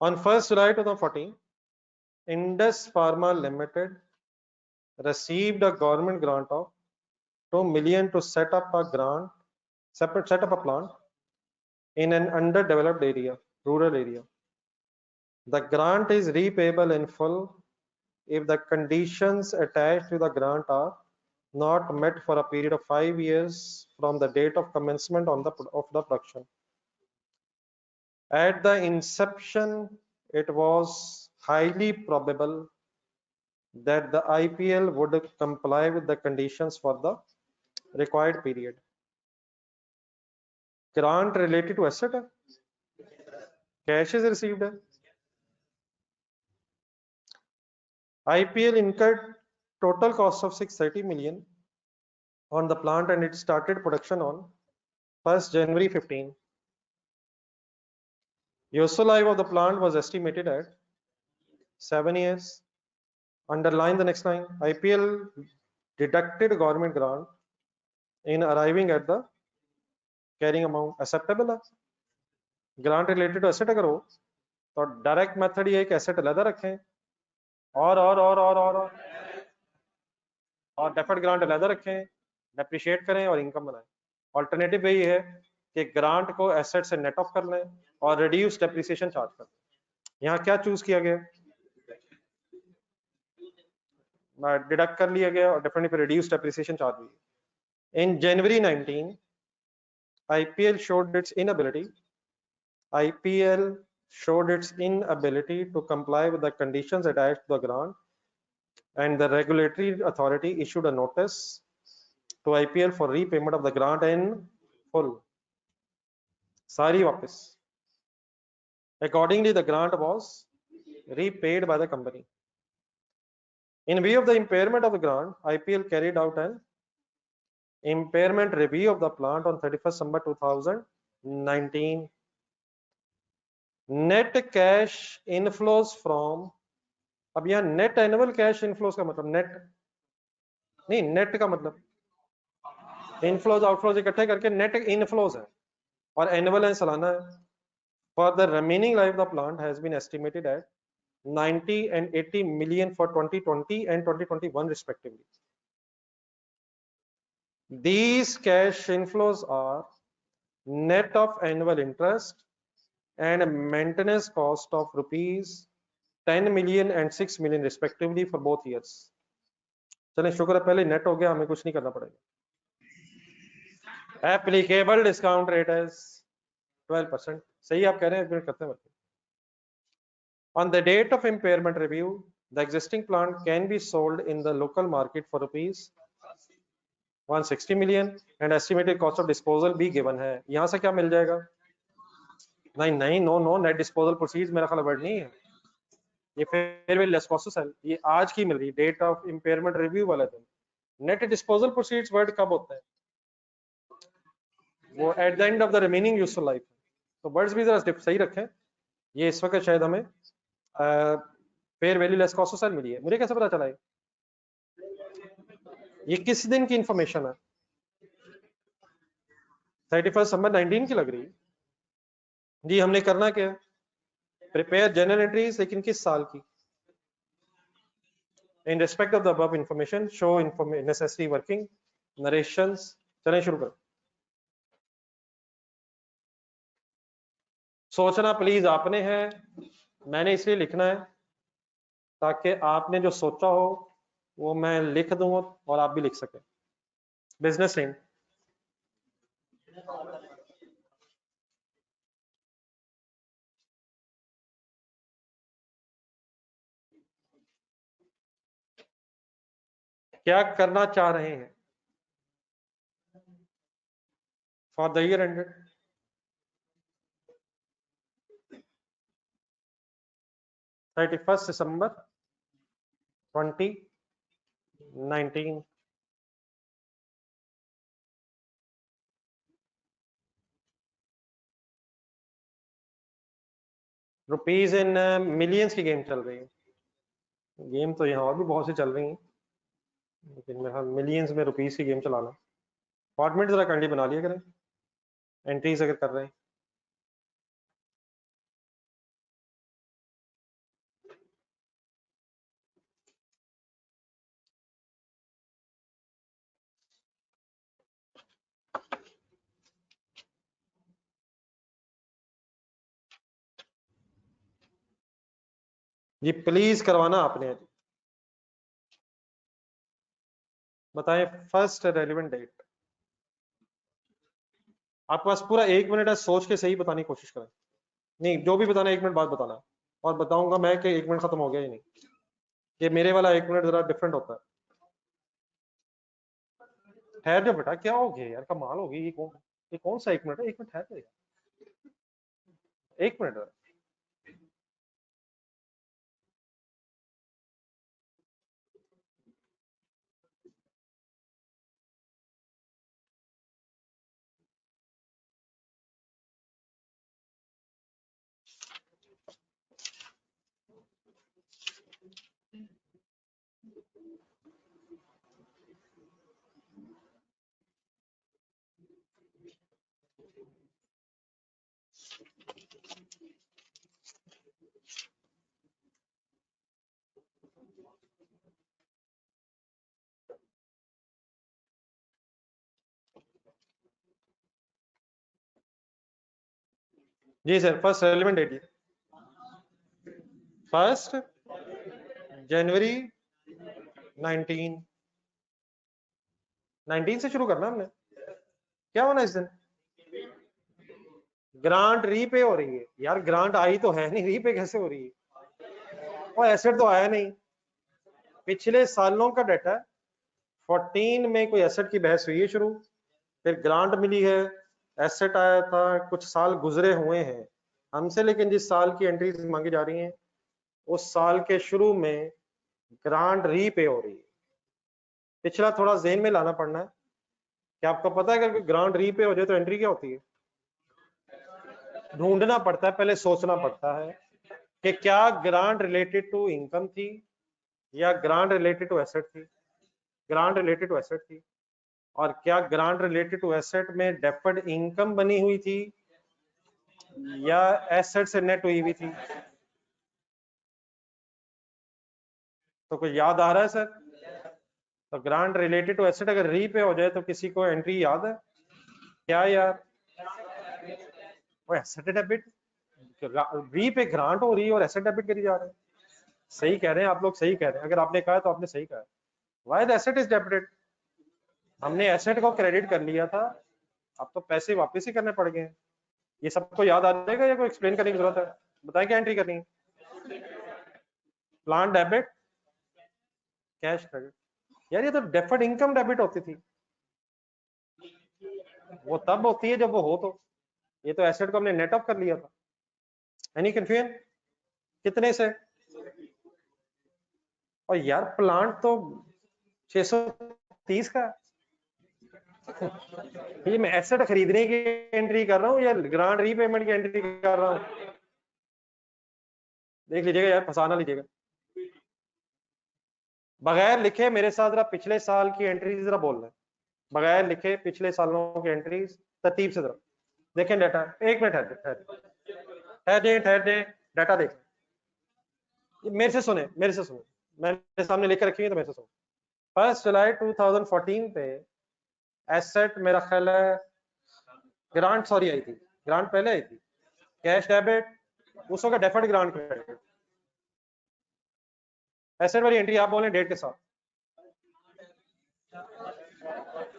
On 1st July 2014, Indus Pharma Limited received a government grant of 2 million to set up a plant in an underdeveloped area, rural area. The grant is repayable in full if the conditions attached to the grant are not met for a period of 5 years from the date of commencement of the production. At the inception, it was highly probable that the IPL would comply with the conditions for the required period. Grant related to asset है, cash is received है. IPL incurred total cost of 630 million on the plant and it started production on 1st January 15. Useful life of the plant was estimated at 7 years. Underline the next line. IPL deducted government grant in arriving at the carrying amount. Acceptable है. Grant related to asset अगर हो तो direct method ये एक asset अलग रखें और deferred grant अलग रखें, डेप्रिशिएट करें और इनकम बनाएं. ऑल्टरनेटिव यही है कि ग्रांट को एसेट से नेट ऑफ कर लें और रिड्यूस डेप्रिसिएशन चार्ज कर लें. यहाँ क्या चूज किया गया? डिडक्ट कर लिया गया और डेफिनेटली रिड्यूस डेप्रिसिएशन चार्ज हुई. In January 19, IPL showed its inability to comply with the conditions attached to the grant, and the regulatory authority issued a notice to IPL for repayment of the grant in full. Sari वापस. Accordingly, the grant was repaid by the company. In view of the impairment of the grant, IPL carried out an impairment review of the plant on 31st December 2019. Net cash inflows from, अब यहाँ net annual cash inflows का मतलब net नहीं, net का मतलब inflows outflows इकट्ठे करके net inflows है और annual है सालाना है. For the remaining life of the plant has been estimated at 90 and 80 million for 2020 and 2021 respectively. These cash inflows are net of annual interest and maintenance cost of rupees 10 million and 6 million respectively for both years. चलें, शुक्र है पहले net हो गया, हमें कुछ नहीं करना पड़ेगा. Applicable discount rate is 12%. सही आप कह रहे हैं, करते हैं. On the date of impairment review, the existing plant can be sold in the local market for rupees 160 million and estimated cost of disposal भी given है. यहाँ से क्या मिल जाएगा? नहीं, नो नेट डिस्पोजल प्रोसीड्स मेरा ख्याल वर्ड नहीं है, ये fair value less cost to sell, ये आज की मिल रही डेट ऑफ इम्पेयरमेंट रिव्यू वाला दिन. नेट डिस्पोजल प्रोसीड्स वर्ड कब होता है? वो at the end of the remaining useful life. तो वर्ड्स भी जरा सही रखें. ये इस वक्त शायद हमें fair value less cost to sell मिली है. मुझे कैसे पता चला है? ये किस दिन की इंफॉर्मेशन है? 31 दिसंबर 19 की लग रही है जी. हमने करना क्या? प्रिपेयर जनरल एंट्रीज, लेकिन किस साल की? In respect of the above information, show necessary working narrations. चलें शुरू करें. सोचना प्लीज आपने है, मैंने इसलिए लिखना है ताकि आपने जो सोचा हो वो मैं लिख दूं और आप भी लिख सकें. बिजनेस नेम, क्या करना चाह रहे हैं फॉर द ईयर एंडेड 31 दिसंबर 2019. रुपीज इन मिलियंस की गेम चल रही है. गेम तो यहाँ और भी बहुत सी चल रही हैं, लेकिन मेरा मिलियंस में रुपीस की गेम चलाना. फॉर्मेट जरा कैंडी बना लिया करें एंट्रीज अगर कर रहे हैं. ये प्लीज करवाना आपने। बताएं फर्स्ट रेलिवेंट डेट। आपके पास पूरा 1 मिनट है, सोच के सही बताने की कोशिश करें। नहीं, जो भी बताना 1 मिनट बाद बताना, और बताऊंगा मैं कि 1 मिनट खत्म हो गया ही नहीं। ये मेरे वाला 1 मिनट जरा डिफरेंट होता है। ठहर जाओ बेटा, क्या हो गया यार, कमाल हो गई। ये कौन सा 1 मिनट है? 1 मिनट ठहर जाओ, 1 मिनट। जी सर, फर्स्ट रेलिवेंट डेट 1 जनवरी 19 से शुरू करना हमने। क्या होना इस दिन? ग्रांट रीपे हो रही है यार, ग्रांट आई तो है नहीं, रीपे कैसे हो रही है? और एसेट तो आया नहीं। पिछले सालों का डाटा है। 14 में कोई एसेट की बहस हुई है शुरू, फिर ग्रांट मिली है, एसेट आया था, कुछ साल गुजरे हुए हैं हमसे, लेकिन जिस साल की एंट्रीज मांगी जा रही हैं उस साल के शुरू में ग्रांट रीपे हो रही है। पिछला थोड़ा जेन में लाना पड़ना है। क्या आपको पता है अगर ग्रांट रीपे हो जाए तो एंट्री क्या होती है? ढूंढना पड़ता है, पहले सोचना पड़ता है कि क्या ग्रांट रिलेटेड टू इनकम थी या ग्रांट रिलेटेड टू एसेट थी। ग्रांट रिलेटेड टू एसेट थी। और क्या ग्रांट रिलेटेड टू एसेट में डेफर्ड इनकम बनी हुई थी या एसेट से नेट हुई हुई थी? तो कोई याद आ रहा है सर? तो ग्रांट रिलेटेड टू एसेट अगर री पे हो जाए तो किसी को एंट्री याद है क्या यार? वो एसेट डेबिट, री पे ग्रांट हो रही है और एसेट डेबिट करी जा रहे हैं। सही कह रहे हैं आप लोग, सही कह रहे हैं। अगर आपने कहा तो आपने सही कहा। Why the asset is debited? हमने एसेट को क्रेडिट कर लिया था, अब तो पैसे वापस ही करने पड़ गए हैं। ये सबको याद आ जाएगा या कोई एक्सप्लेन करने की जरूरत है? बताएं क्या एंट्री करनी है? Plan debit, cash credit. यार ये तो डेफर्ड इनकम डेबिट होती थी। वो तब होती है जब वो हो तो। ये तो एसेट को हमने नेट ऑफ कर लिया था। Any confusion? कितने से? और यार प्लांट तो 630 का। ये मैं एसेट खरीदने की एंट्री कर रहा हूँ या ग्रांट रीपेमेंट की एंट्री कर रहा हूँ? देख लीजिएगा यार, फंसा ना लीजिएगा। बगैर लिखे मेरे साथ जरा पिछले साल की एंट्री जरा बोल रहे हैं। बगैर लिखे पिछले सालों की एंट्रीज तरतीब से जरा देखें डाटा। 1 मिनट ठहर दे डाटा देख। मेरे से सुने, मेरे से सुने, मैंने सामने लेकर रखी है तो मेरे से सुनो। 1 जुलाई 2014 पे एसेट मेरा ख्याल है ग्रांट, सॉरी आई थी, ग्रांट पहले आई थी, कैश डेबिट, उस वक्त डेफर्ड ग्रांट क्रेडिट, एसेट वाली एंट्री आप बोलें डेट के साथ।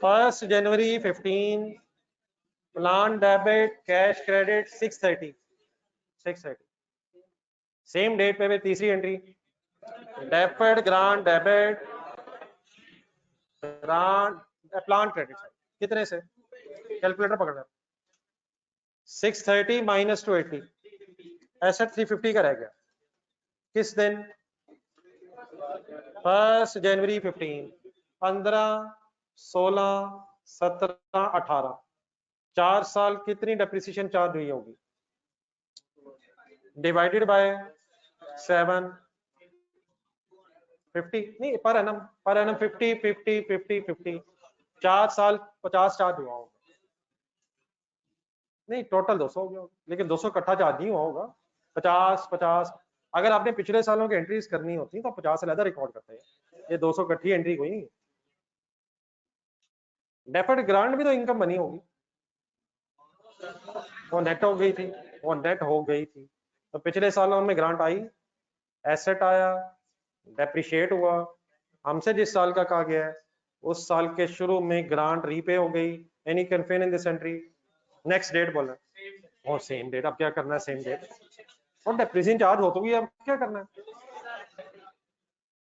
1 जनवरी 15, plan debit cash credit 630। Same date पे तीसरी entry deferred grant debit grant plan credit. कितने से? कैलकुलेटर पकड़ना। 630 माइनस 280, एसेट 350 का रह गया। किस दिन? 1 जनवरी 15, 15, 16, 17, 18, 4 साल कितनी डेप्रिसिएशन चार्ज हुई होगी? डिवाइडेड बाय 7, 50 नहीं, पर एनम 50 50 50 50, 4 साल 50 चार्ज हुआ होगा। नहीं, टोटल 200 हो गया होगा, लेकिन 200 इकट्ठा चार्ज नहीं हुआ होगा। 50 50, अगर आपने पिछले सालों की एंट्रीज करनी होती तो 50 अलग रिकॉर्ड करते हैं। ये 200 इकट्ठी एंट्री कोई नहीं। डेफर्ड ग्रांट भी तो इनकम बनी होगी, वो नेट हो गई थी, वो नेट हो गई थी। तो पिछले सालों में ग्रांट आई एसेट आया, डेप्रिशिएट हुआ, हमसे जिस साल का कहा गया है उस साल के शुरू में ग्रांट रीपे हो गई, any confusion in this entry? Next date बोला और सेम डेट, अब क्या करना है सेम डेट, और डेप्रिसिएशन चार्ज हो तो गई, अब क्या करना है?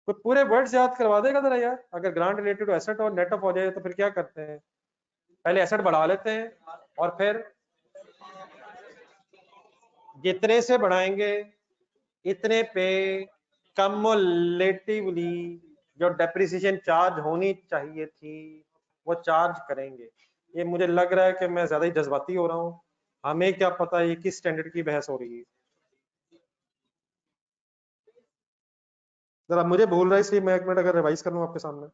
कोई पूरे वर्ड्स याद करवा देगा जरा यार, अगर ग्रांट रिलेटेड एसेट और नेट ऑफ हो जाए तो फिर क्या करते हैं? पहले एसेट बढ़ा लेते हैं और फिर जितने से बढ़ाएंगे इतने पे कम्युलेटिवली जो डेप्रिसिएशन चार्ज होनी चाहिए थी वो चार्ज करेंगे। ये मुझे लग रहा है कि मैं ज्यादा ही जज्बाती हो रहा हूँ, हमें क्या पता ये किस स्टैंडर्ड की बहस हो रही है। जरा मुझे भूल रहा है इसलिए मैं एक मिनट अगर रिवाइज कर लूँ आपके सामने।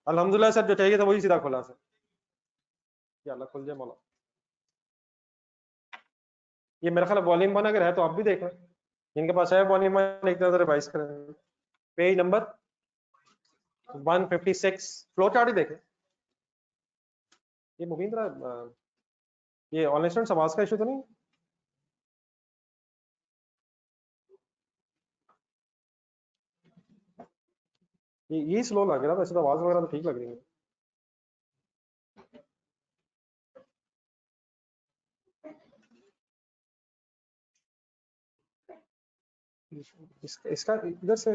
अल्हम्दुलिल्लाह सर, जो चाहिए था वही सीधा खुला सर, या अल्लाह खुल जाए मौला। ये मेरा ख्याल वॉल्यूम 1 अगर है तो आप भी देख लें, जिनके पास है वॉल्यूम 1 एक तरह रिवाइज करें। पेज नंबर 156 फ्लो चार्ट ही देखें। ये मुबीन ये ऑनलाइन स्टूडेंट आवाज का इशू तो नहीं? ये स्लो लग रहा था, वैसे तो आवाज वगैरह तो ठीक लग रही है। इसका इधर से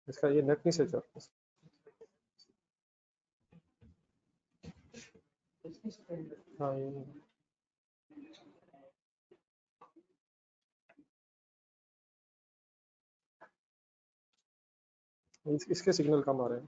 इसका ये नेट नहीं सही चल। हाँ इसके सिग्नल कम आ रहे हैं।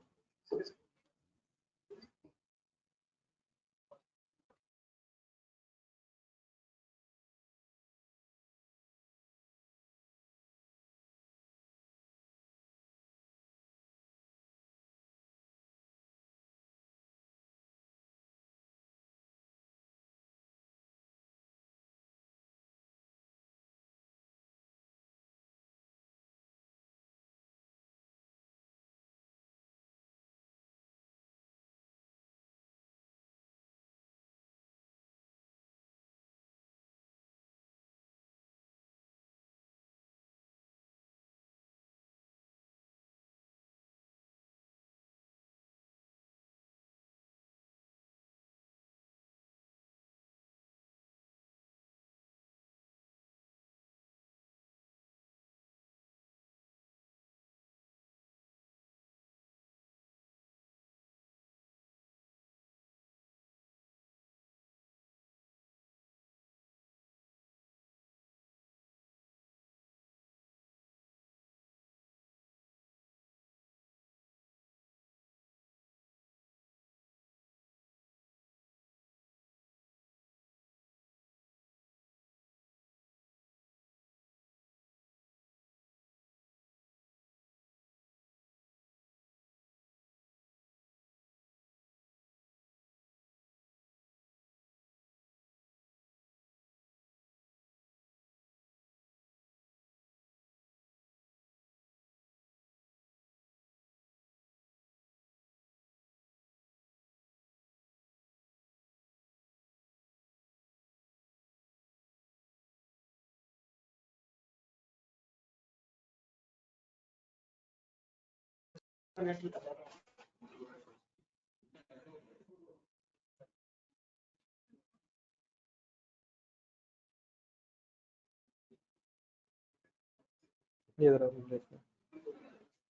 ये जरा देखिए,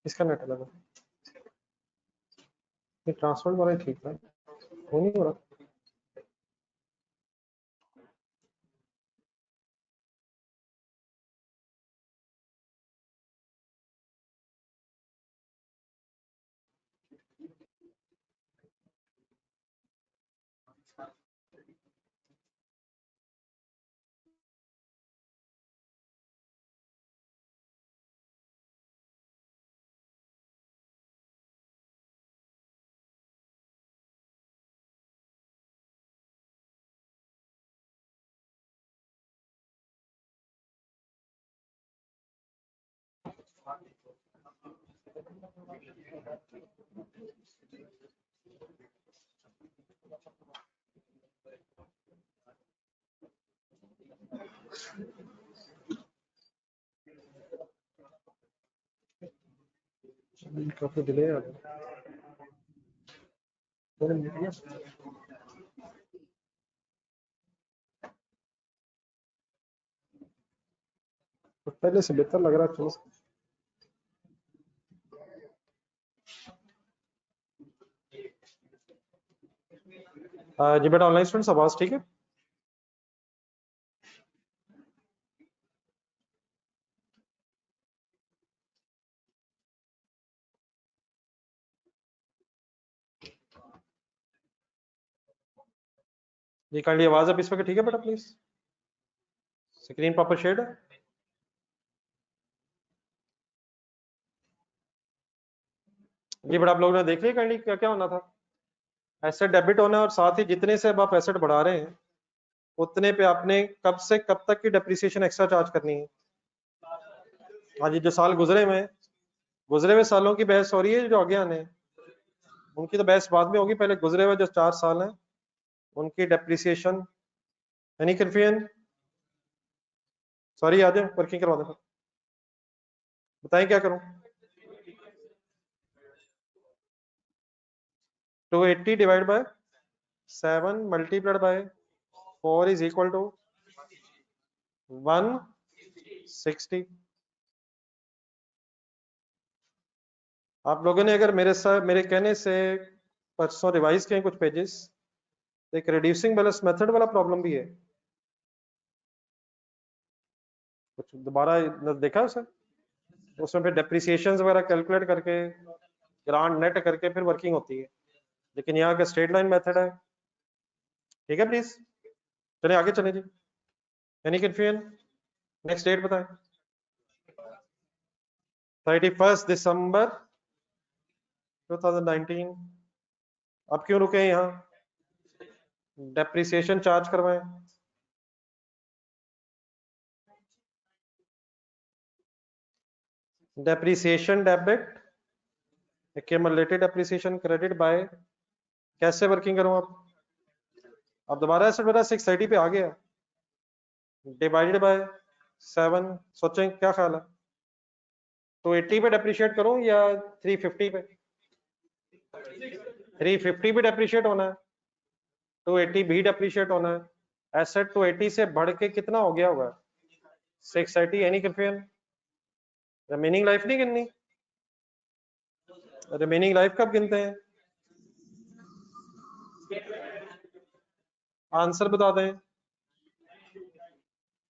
इसका नेट अलग है, ये ट्रांसफर वाला ही ठीक है, वो नहीं हो रहा। काफी डिले आ गया। पहले से बेहतर लग रहा है। चलो जी बेटा, ऑनलाइन स्टूडेंट्स आवाज ठीक है? जी काइंडली आवाज अब इस वक्त ठीक है बेटा? प्लीज स्क्रीन प्रॉपर शेड है? जी बेटा, आप लोगों ने देख लिया काइंडली क्या क्या होना था? एसेट डेबिट होना है और साथ ही जितने से अब आप एसेट बढ़ा रहे हैं उतने पे आपने कब से कब तक की डेप्रिसिएशन एक्स्ट्रा चार्ज करनी है। हाँ जी, जो साल गुजरे हुए सालों की बहस हो रही है, जो आगे आने हैं उनकी तो बहस बाद में होगी। पहले गुजरे हुए जो 4 साल हैं उनकी डेप्रिसिएशन। Any confusion? सॉरी, आ जाए वर्किंग करवा दें। बताएं क्या करूं? 280 divide by 7 multiplied by 4 is equal to 160। आप लोगों ने अगर मेरे कहने से परसों रिवाइज किए कुछ पेजेस, एक रिड्यूसिंग बैलेंस मेथड वाला प्रॉब्लम भी है, कुछ दोबारा देखा उसे? उसमें फिर डेप्रिसिएशन वगैरह कैलकुलेट करके ग्रांट नेट करके फिर वर्किंग होती है, लेकिन यहाँ का स्ट्रेट लाइन मेथड है। ठीक है प्लीज, चलिए आगे चले जी। Any confusion? नेक्स्ट डेट बताएं। 31 दिसंबर 2019। अब क्यों रुके यहाँ? डेप्रिसिएशन चार्ज करवाएं। Depreciation debit accumulated depreciation credit by, कैसे वर्किंग करूं? अब दोबारा एसेट मेरा 630 पे आ गया, डिवाइडेड बाय 7। सोचें क्या ख्याल है, 280 पे डेप्रिशिएट करूं या 350 पे? 350 भी डेप्रिशिएट होना है, 280 भी डेप्रिशिएट होना है। एसेट 280 से बढ़ के कितना हो गया होगा? 630। Any confusion? रिमेनिंग लाइफ नहीं गिननी? रिमेनिंग लाइफ कब गिनते हैं? आंसर बता दें।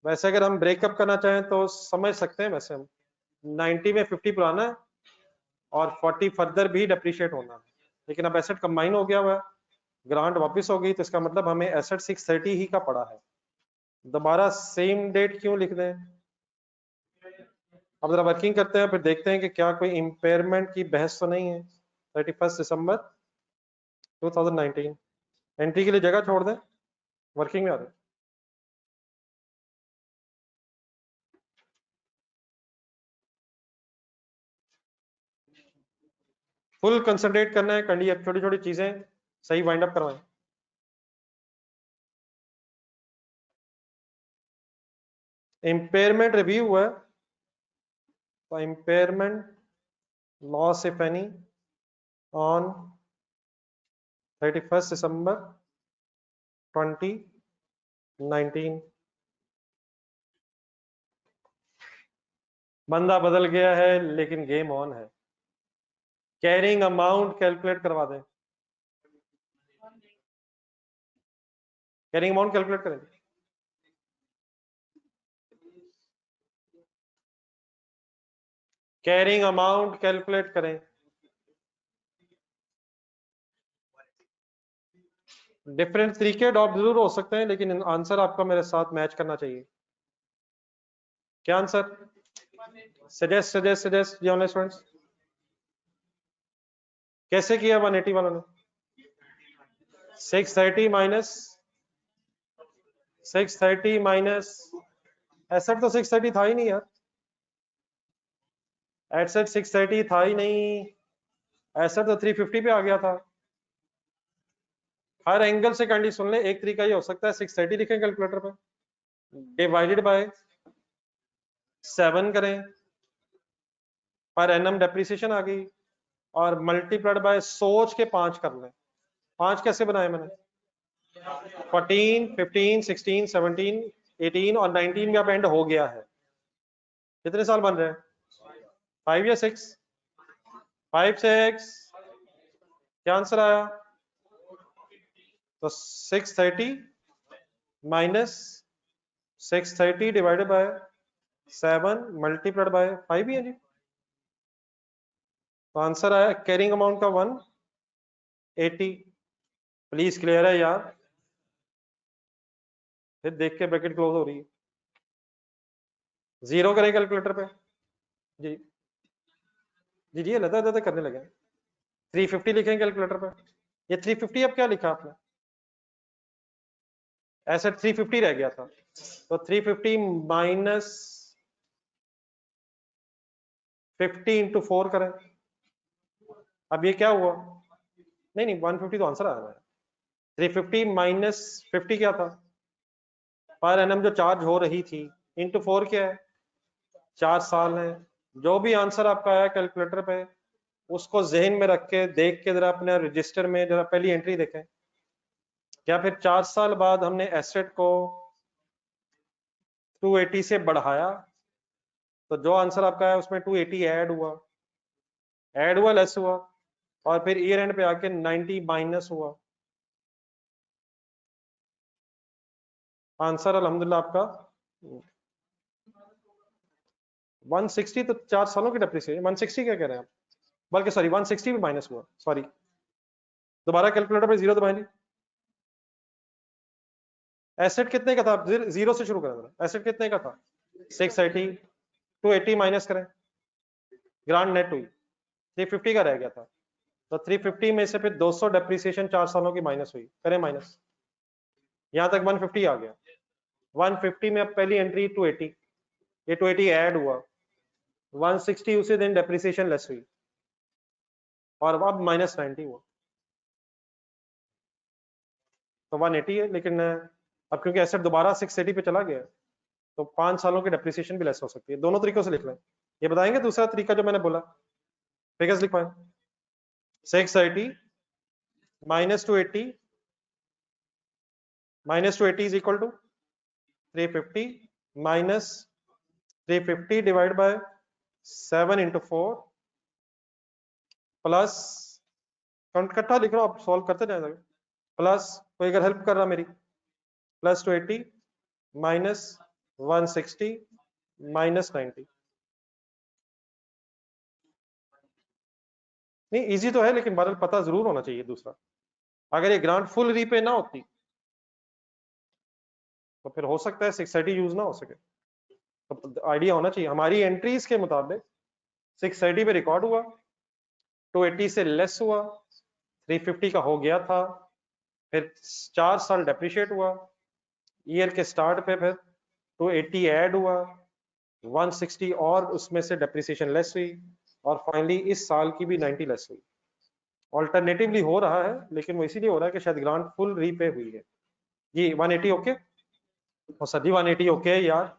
वैसे अगर हम ब्रेकअप करना चाहें तो समझ सकते हैं, वैसे हम 90 में 50 पुराना है और 40 फर्दर भी डेप्रिशिएट होना है, लेकिन अब एसेट कंबाइन हो गया हुआ है, ग्रांट वापस हो गई, तो इसका मतलब हमें एसेट 630 ही का पड़ा है। दोबारा सेम डेट क्यों लिख दें? अब जरा वर्किंग करते हैं, फिर देखते हैं कि क्या कोई इम्पेयरमेंट की बहस तो नहीं है। 31 दिसंबर 2019 एंट्री के लिए जगह छोड़ दें, वर्किंग में आ जाए। फुल कंसंट्रेट करना है, कंडी अब छोटी छोटी चीजें सही वाइंड अप करवाएं। इम्पेयरमेंट रिव्यू हुआ है, तो impairment loss if any on 31 दिसंबर 2019। बंदा बदल गया है लेकिन गेम ऑन है। कैरिंग अमाउंट कैलकुलेट करवा दें। कैरिंग अमाउंट कैलकुलेट करें। कैरिंग अमाउंट कैलकुलेट करें। डिफरेंट तरीके अडॉप्ट जरूर हो सकते हैं, लेकिन आंसर आपका मेरे साथ मैच करना चाहिए। क्या आंसर? सजेस्ट सजेस्ट सजेस्ट जी ऑनलाइन स्टूडेंट्स। कैसे किया 180 वालों ने? 630 माइनस 630 माइनस एसेट तो 630 था ही नहीं यार, एसेट 630 था ही नहीं, एसेट तो 350 पे आ गया था। हर एंगल से कैंडी सुन ले, एक तरीका ये हो सकता है 630 लिखें कैलकुलेटर पे, डिवाइडेड बाय 7 करें, पर एनम डेप्रिसिएशन आ गई और मल्टीप्लाइड बाय सोच के 5 कर लें। 5 कैसे बनाए मैंने? 14, 15, 16, 17, 18 और 19 में अब एंड हो गया है। कितने साल बन रहे हैं? 5 या 6? 5, 6। क्या आंसर आया? तो 630 minus 630 divided by 7 multiplied bye 5 ही है जी। तो आंसर आया कैरिंग अमाउंट का 180। प्लीज क्लियर है यार? फिर देख के ब्रैकेट क्लोज हो रही है। 0 करें कैलकुलेटर पे जी। जी जी लता करने लगे। 350 लिखें कैलकुलेटर पे। ये 350 अब क्या लिखा आपने? एसेट 350 रह गया था, तो 350 माइनस 50 इंटू 4 करें। अब ये क्या हुआ? नहीं नहीं 150 तो आंसर आया है। 350 माइनस 50 क्या था? पर एनम जो चार्ज हो रही थी इंटू 4 क्या है? 4 साल है। जो भी आंसर आपका आया कैलकुलेटर पे उसको जहन में रख के देख के जरा अपने रजिस्टर में जरा पहली एंट्री देखें। क्या फिर 4 साल बाद हमने एसेट को 280 से बढ़ाया? तो जो आंसर आपका है उसमें 280 ऐड हुआ लेस हुआ, और फिर ईयर एंड पे आके 90 माइनस हुआ। आंसर अल्हम्दुलिल्लाह आपका 160। तो 4 सालों की डेप्रिसिएशन 160 क्या कह रहे हैं आप? बल्कि सॉरी 160 भी माइनस हुआ, सॉरी। दोबारा कैलकुलेटर पे 0 दबाएंगे। एसेट कितने का था? 0 से शुरू करें। एसेट कितने का था? 680। 280 माइनस करें, ग्रांड नेट हुई 350 का रह गया था। तो 350 में से फिर 200 डेप्रिसिएशन 4 सालों की माइनस हुई, करें माइनस। यहां तक 150 आ गया। 150 में अब पहली एंट्री 280, ये 280 ऐड हुआ, 160 उसी दिन डेप्रिसिएशन लेस हुई, और अब माइनस 90 हुआ, तो 180 है। लेकिन अब क्योंकि एसेट दोबारा 680 पे चला गया तो 5 सालों की डेप्रिसिएशन भी लेस हो सकती है। दोनों तरीकों से लिख लें। ये बताएंगे दूसरा तरीका जो मैंने बोला? फिगर्स लिखवाएं। 680 minus 280 is equal to 350 minus 350 divide by 7 into 4 plus, इकट्ठा लिख रहा हूं, आप सॉल्व करते जाएगा, प्लस कोई अगर हेल्प कर रहा मेरी, प्लस 280 माइनस 160 माइनस 90। नहीं इजी तो है लेकिन बहरहाल पता जरूर होना चाहिए दूसरा। अगर ये ग्रांट फुल रीपे ना होती तो फिर हो सकता है 630 यूज ना हो सके। तो आइडिया होना चाहिए। हमारी एंट्रीज के मुताबिक 630 पे रिकॉर्ड हुआ, 280 से लेस हुआ, 350 का हो गया था, फिर 4 साल डेप्रिशिएट हुआ, ईयर के स्टार्ट पे फिर 280 ऐड हुआ, 160 और उसमें से डेप्रिसिएशन लेस हुई, और फाइनली इस साल की भी 90 लेस हुई। ऑल्टरनेटिवली हो रहा है, लेकिन वो इसीलिए हो रहा है कि शायद ग्रांट फुल रीपे हुई है। जी 180 ओके? और सर जी 180 ओके यार,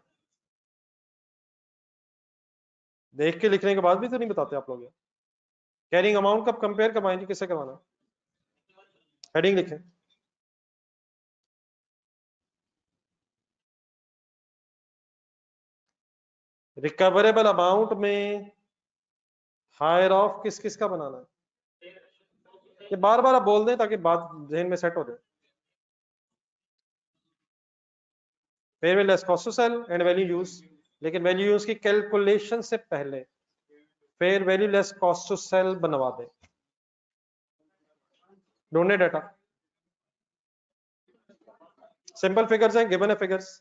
देख के लिखने के बाद भी तो नहीं बताते आप लोग। कैरिंग अमाउंट कब कंपेयर करवाएंगे, किससे करवाना? हेडिंग लिखें। रिकवरेबल अमाउंट में हायर ऑफ किस किस का बनाना है? ये बार बार आप बोल दें ताकि बात जहन में सेट हो जाए। Fair value less cost to sell and value use, लेकिन वैल्यू यूज की कैलकुलेशन से पहले fair value less cost to sell बनवा दें। ढूंढने डाटा, सिंपल फिगर्स हैं, गिवन है फिगर्स।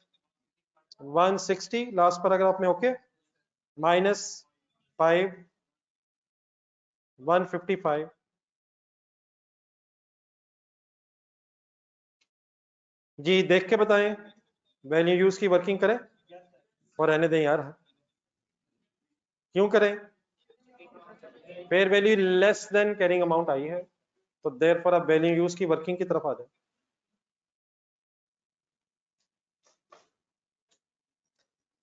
160 लास्ट पैराग्राफ में ओके, माइनस 5 155, जी देख के बताएं। वैल्यू यूज की वर्किंग करें और रहने दें यार। क्यों करें? Fair value less than carrying amount आई है, तो देयरफॉर आप वैल्यू यूज की वर्किंग की तरफ आ जाए।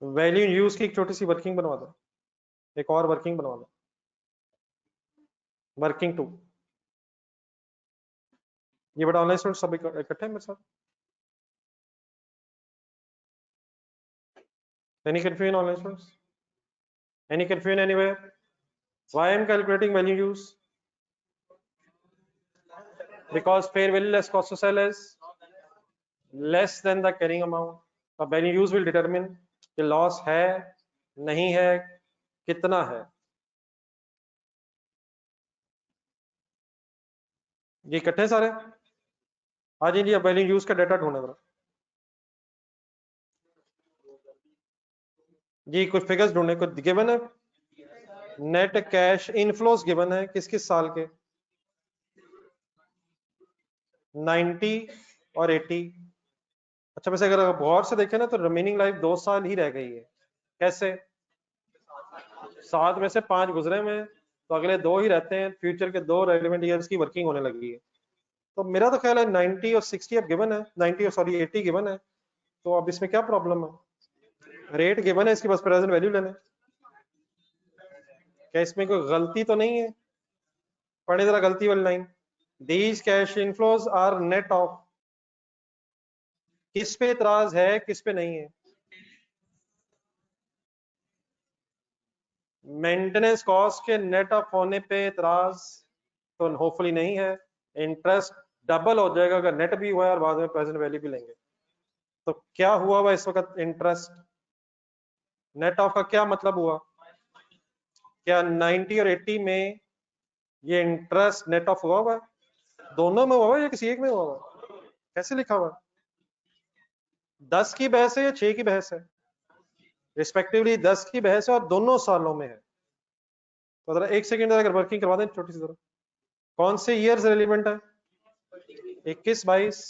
वैल्यू यूज की एक छोटी सी वर्किंग बनवा दो, एक और वर्किंग बनवा दो। Working two. ये बड़ा ऑनलाइन स्टूडेंट सब इकट्ठे हैं मेरे साथ? Any confusion online students? Any confusion anywhere? Why I am calculating value use? Because fair value less cost to sell is less than the carrying amount. अब value use will determine कि loss है, नहीं है, कितना है। ये इकट्ठे सारे? हाँ जी, अब value use का डाटा ढूंढना जरा जी, कुछ फिगर्स ढूंढने को गिवन है। नेट कैश इनफ्लोस गिवन है किस किस साल के? 90 और 80। अच्छा, वैसे अगर गौर से देखें ना तो रिमेनिंग लाइफ 2 साल ही रह गई है। कैसे? 7 में से 5 गुजरे में, तो अगले 2 ही रहते हैं। फ्यूचर के 2 रेलिवेंट ईयर्स की वर्किंग होने लगी है। तो मेरा तो ख्याल है 90 और 60 अब गिवन है, 90 और सॉरी 80 गिवन है। तो अब इसमें क्या प्रॉब्लम है? रेट गिवन है, इसकी बस प्रेजेंट वैल्यू लेना है। क्या इसमें कोई गलती तो नहीं है? पढ़े जरा गलती वाली line. These cash inflows are net off, किस पे इतराज है किस पे नहीं है? मेंटेनेंस कॉस्ट के नेट ऑफ होने पे इतराज तो होपफुली नहीं है। इंटरेस्ट डबल हो जाएगा अगर नेट भी हुआ है और बाद में प्रेजेंट वैल्यू भी लेंगे। तो क्या हुआ हुआ इस वक्त? इंटरेस्ट नेट ऑफ का क्या मतलब हुआ? क्या 90 और 80 में ये इंटरेस्ट नेट ऑफ हुआ हुआ है? दोनों में हुआ हुआ है या किसी एक में हुआ हुआ है? कैसे लिखा हुआ है? 10 की बहस है या 6 की बहस है? रिस्पेक्टिवली 10 की बहस है और दोनों सालों में है। तो जरा एक सेकंड अगर वर्किंग करवा दें छोटी सी जरा। कौन से ईयर्स रेलिवेंट है? 21-22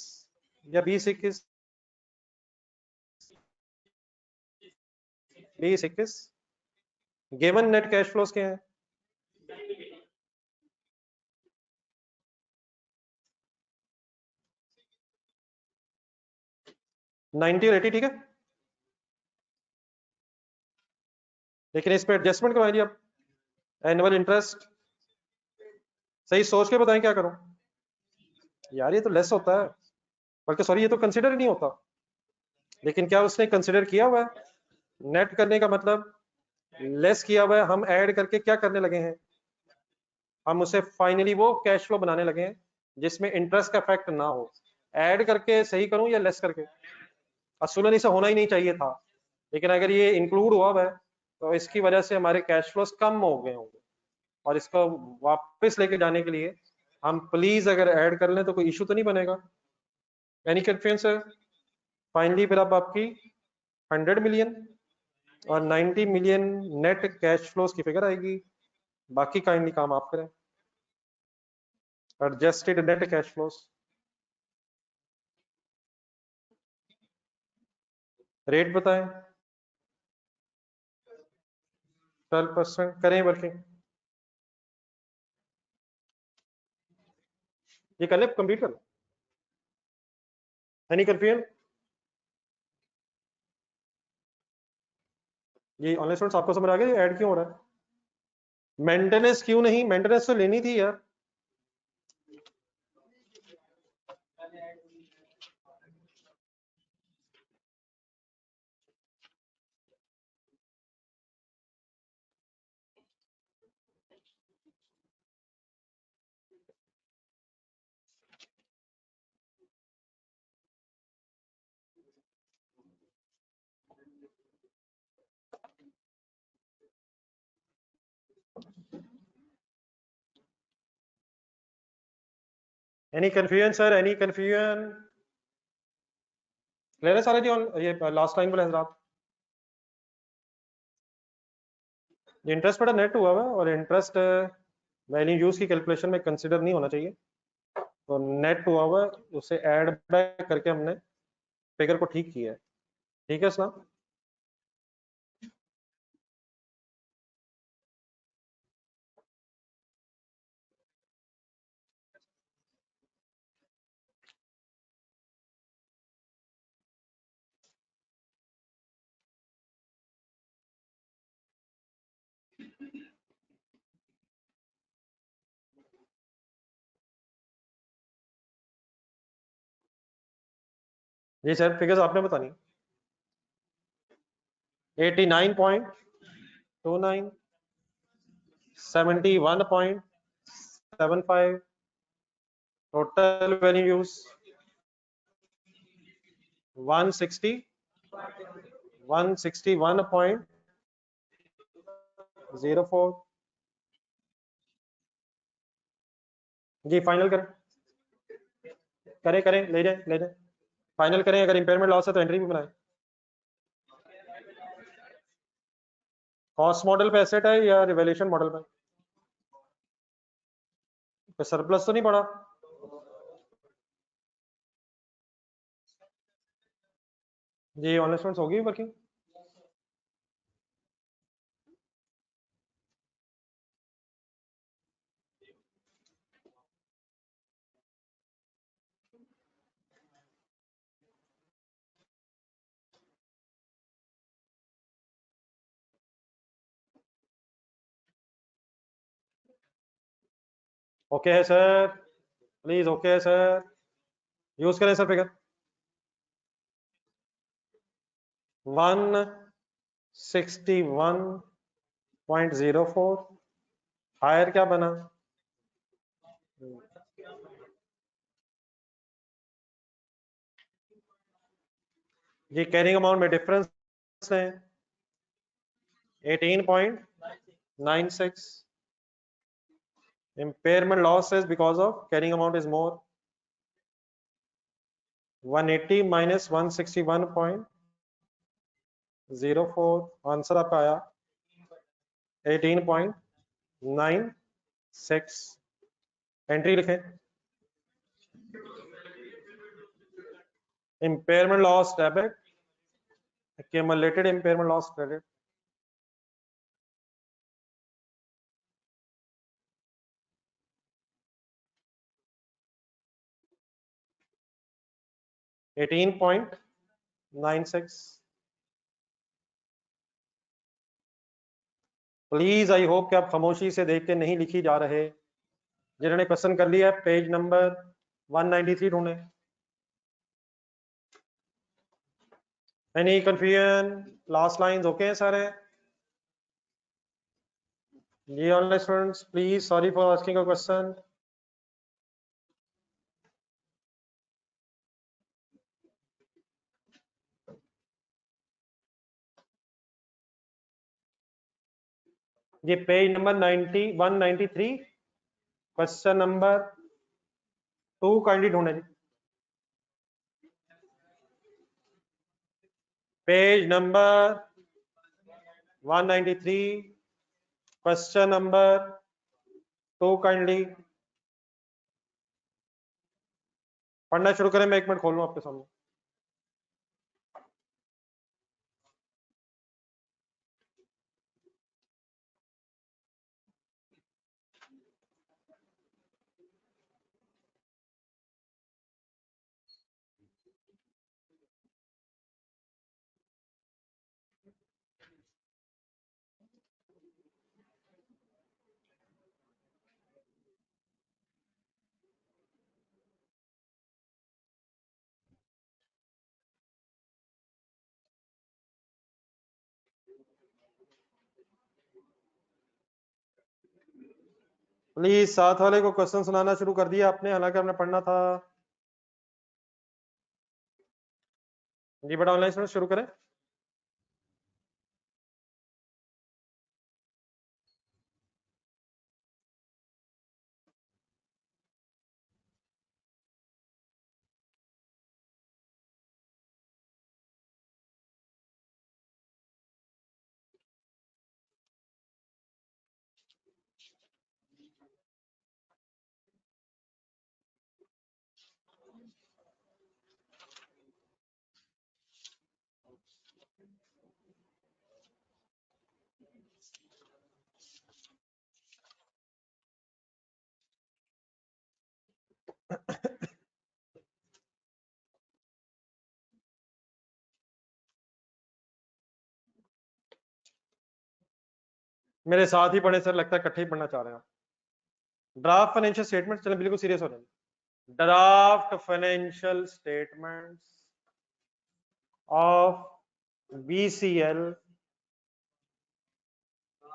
या 20-21? 20-21। गिवन नेट कैश फ्लोज क्या है? 90 और 80, ठीक है। लेकिन इस पे एडजस्टमेंट करवाइए आप। एनुअल इंटरेस्ट सही सोच के बताएं क्या करूं यार, ये तो लेस होता है, बल्कि सॉरी ये तो कंसिडर ही नहीं होता। लेकिन क्या उसने कंसिडर किया हुआ है? नेट करने का मतलब लेस किया हुआ है, हम ऐड करके क्या करने लगे हैं? हम उसे फाइनली वो कैश फ्लो बनाने लगे हैं जिसमें इंटरेस्ट का इफेक्ट ना हो। ऐड करके सही करूं या लेस करके? असूलन इसे होना ही नहीं चाहिए था, लेकिन अगर ये इंक्लूड हुआ है तो इसकी वजह से हमारे कैश फ्लोस कम हो गए होंगे। और इसको वापस लेके जाने के लिए हम प्लीज अगर ऐड कर लें तो कोई इशू तो नहीं बनेगा। Any confusion sir? फाइनली फिर अब आपकी 100 मिलियन और 90 मिलियन नेट कैश फ्लोस की फिगर आएगी। बाकी काइंडली काम आप करें। Adjusted net cash flows rate बताएं। 12% करें वर्किंग। ये कर ले, कंप्लीट कर लो। Any confusion? ये ऑनलाइन स्टूडेंट्स आपको समझ आ गया ऐड क्यों हो रहा है? मेंटेनेंस क्यों नहीं? मेंटेनेंस तो लेनी थी यार। Any confusion sir? Any confusion? Clear है सारे जी? ये लास्ट लाइन बोले हजरात। इंटरेस्ट बड़ा नेट हुआ हुआ है और इंटरेस्ट वैल्यू यूज की कैलकुलेशन में कंसिडर नहीं होना चाहिए। तो नेट हुआ हुआ है, उसे ऐड बैक करके हमने फिगर को ठीक किया है। ठीक है सलाम। जी सर, फिगर्स आपने बतानी। 89.29, 71.75, total value use 160, 161.04। जी फाइनल करें, करें ले जाए ले जाए, फाइनल करें। अगर इम्पेयरमेंट लॉस है तो एंट्री भी बनाए। कॉस्ट मॉडल पे एसेट है या रिवैल्यूएशन मॉडल पे? तो सरप्लस तो नहीं पड़ा? जी ऑनलाइन होगी वर्किंग। ओके है सर, प्लीज ओके है सर, यूज करें सर फिगर 161.04। हायर क्या बना? जी कैरिंग अमाउंट में डिफरेंस है 18.96। impairment loss is because of carrying amount is more, 180 minus 161.04। Answer आपका आया 18.96। एंट्री लिखें, impairment loss debit, accumulated impairment loss credit। $18.96। Please I hope कि आप खामोशी से देख के नहीं लिखी जा रहे। जिन्होंने क्वेश्चन कर लिया है पेज नंबर 193 ढूंढे। Any confusion? Last lines okay हैं सारे? जी online students please, sorry for asking a question. ये page number 193 question number 2 kindly ढूंढे जी। Page number 193 question number 2 kindly पढ़ना शुरू करें। मैं 1 मिनट खोल लूं आपके सामने। प्लीज साथ वाले को क्वेश्चन सुनाना शुरू कर दिया आपने, हालांकि आपने पढ़ना था। जी बेटा ऑनलाइन शुरू करें। मेरे साथ ही पढ़े सर, लगता है इकट्ठे ही पढ़ना चाह रहे हैं आप। ड्राफ्ट फाइनेंशियल स्टेटमेंट, चलें बिल्कुल सीरियस हो जाए। Draft financial statements of BCL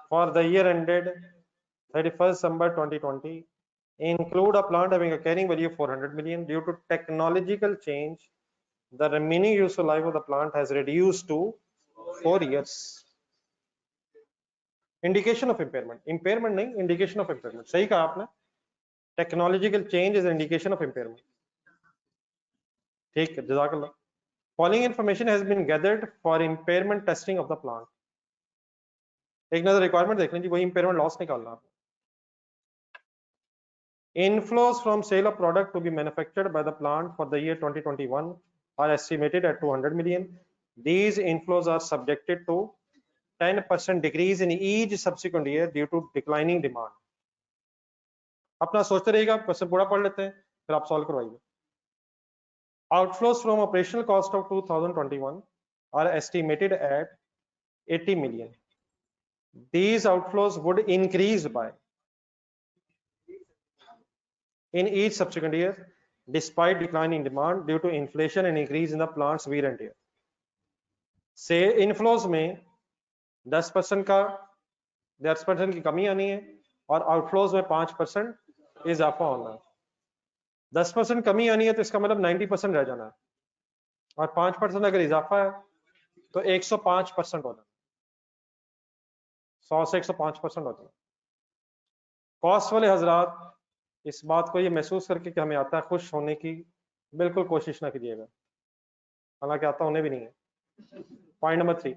for the year ended 31st December 2020 include a plant having a carrying value of 400 million. Due to technological change, the remaining useful life of the plant has reduced to 4 years. Indication of impairment. Impairment नहीं, indication of impairment. सही कहा आपने. Technological change is an indication of impairment. ठीक है, जज़ाकल्लाह. Following information has been gathered for impairment testing of the plant. एक नजर requirement देख लीजिए, वही impairment loss निकालना. Inflows from sale of product to be manufactured by the plant for the year 2021 are estimated at 200 million. These inflows are subjected to 10% decrease in each subsequent year due to declining demand. अपना सोचते रहिएगा, question पूरा पढ़ लेते हैं, फिर आप solve करवाइए. Outflows from operational cost of 2021 are estimated at 80 million. These outflows would increase by in each subsequent year despite declining demand due to inflation and increase in the plant's wear and tear. से inflows में 10% का 10% की कमी आनी है और outflows में 5% इजाफा होना है. 10% कमी आनी है तो इसका मतलब 90% रह जाना है, और 5% अगर इजाफा है तो 105% होना है. 100 से 105% होता है. कॉस्ट वाले हजरात इस बात को ये महसूस करके कि हमें आता है खुश होने की बिल्कुल कोशिश ना कीजिएगा, हालांकि आता होने भी नहीं है. पॉइंट नंबर 3,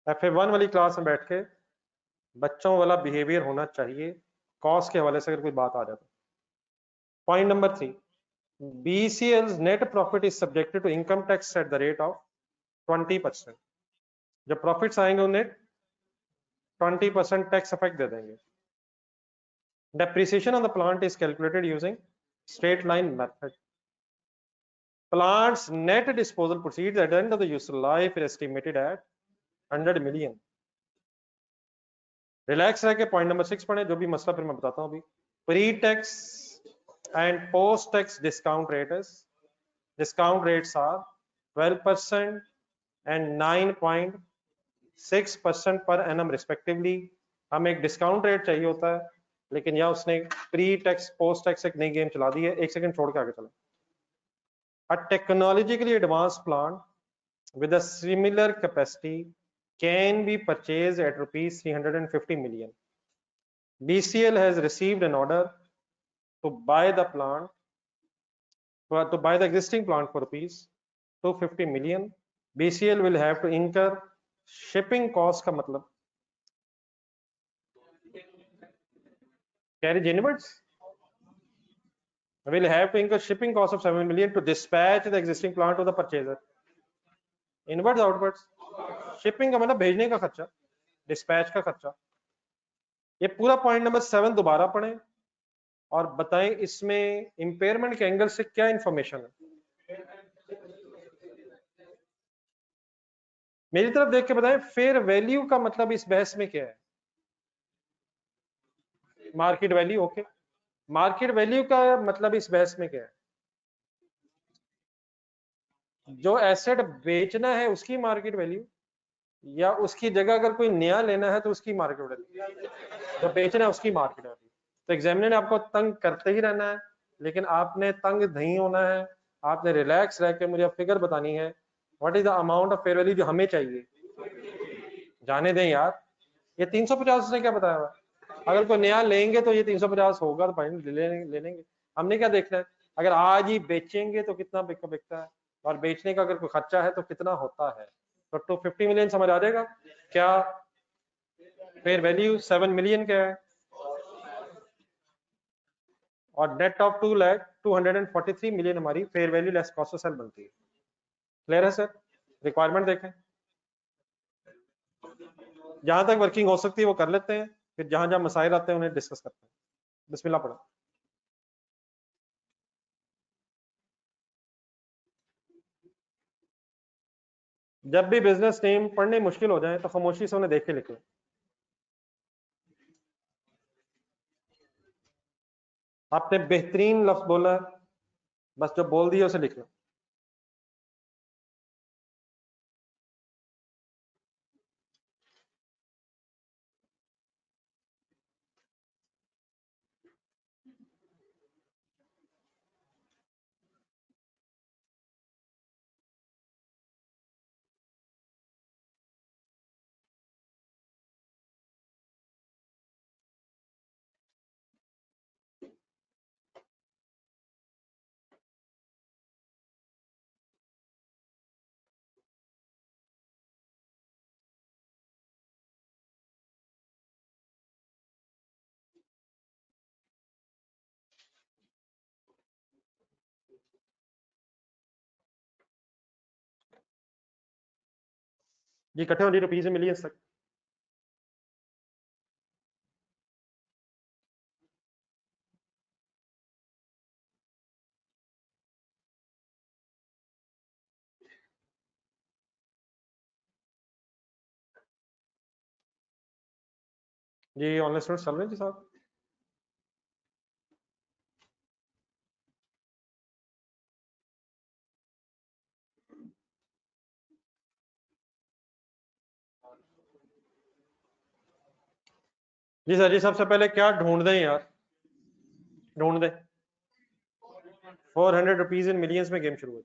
FA1 वाली क्लास में बैठ के बच्चों वाला बिहेवियर होना चाहिए कॉस्ट के हवाले से अगर कोई बात आ जाए. Point number 3, BCL's net profit is subjected to income tax at the rate of 20%. जब प्रॉफिट्स आएंगे उन्हें 20% टैक्स इफेक्ट दे देंगे. Depreciation on the plant is calculated using straight line method. Plant's net disposal proceeds at the end of the useful life is estimated at 100 million. Relax रह के point number 6 पढ़े, जो भी मसला फिर मैं बताता हूं. अभी pre tax and post tax discount rates are 12% and 9.6% पर एनम रिस्पेक्टिवली. हमें एक डिस्काउंट रेट चाहिए होता है, लेकिन यह उसने प्री टैक्स पोस्ट टैक्स एक नई गेम चला दी है. एक सेकंड छोड़ के आगे चले. A technologically advanced plant with a similar capacity can be purchased at rupees 350 million. BCL has received an order to buy the existing plant for rupees 250 million. BCL will have to incur shipping cost का मतलब carriage inwards will have to incur shipping cost of 7 million to dispatch the existing plant to the purchaser. Inwards outwards, shipping का मतलब भेजने का खर्चा, dispatch का खर्चा. ये पूरा पॉइंट नंबर 7 दोबारा पढ़ें और बताएं इसमें इंपेयरमेंट के एंगल से क्या इंफॉर्मेशन है. मेरी तरफ देख के बताएं फेयर वैल्यू का मतलब इस बहस में क्या है. Market value. Okay, market value का मतलब इस बहस में क्या है. जो एसेट बेचना है उसकी मार्केट वैल्यू, या उसकी जगह अगर कोई नया लेना है तो उसकी मार्केट वैल्यू. जो बेचना है उसकी मार्केट वैल्यू. तो एग्जामिनर ने आपको तंग करते ही रहना है, लेकिन आपने तंग नहीं होना है. आपने रिलैक्स रह के मुझे फिगर बतानी है. What is the amount of fair value जो हमें चाहिए. जाने दें यार, ये 350 से क्या बताया हुआ. अगर कोई नया लेंगे तो ये 350 होगा तो फाइनल ले लेंगे. हमने क्या देखना है, अगर आज ही बेचेंगे तो कितना बिकता है, और बेचने का अगर कोई खर्चा है तो कितना होता है. तो 250 मिलियन समझ आ जाएगा. क्या फेयर वैल्यू 7 मिलियन क्या है, और नेट ऑफ 243 मिलियन हमारी fair value less cost of sell बनती है. क्लियर है सर. रिक्वायरमेंट देखें, जहां तक वर्किंग हो सकती है वो कर लेते हैं, फिर जहां जहां मसाइल आते हैं उन्हें डिस्कस करते हैं. बिस्मिल्लाह पढ़ो. जब भी बिजनेस नेम पढ़ने मुश्किल हो जाए तो खामोशी से उन्हें देख के लिखें. आपने बेहतरीन लफ्ज बोला, बस जो बोल दिया उसे लिख लो. जी इकट्ठे होनी रुपीज में मिलियंस तक। जी ऑनलाइन स्टूडेंट चल रहे हैं जी साहब। जी सर जी सबसे पहले क्या ढूंढ दें यार, ढूंढ दें। 400 रुपीज इन मिलियंस में गेम शुरू हुई।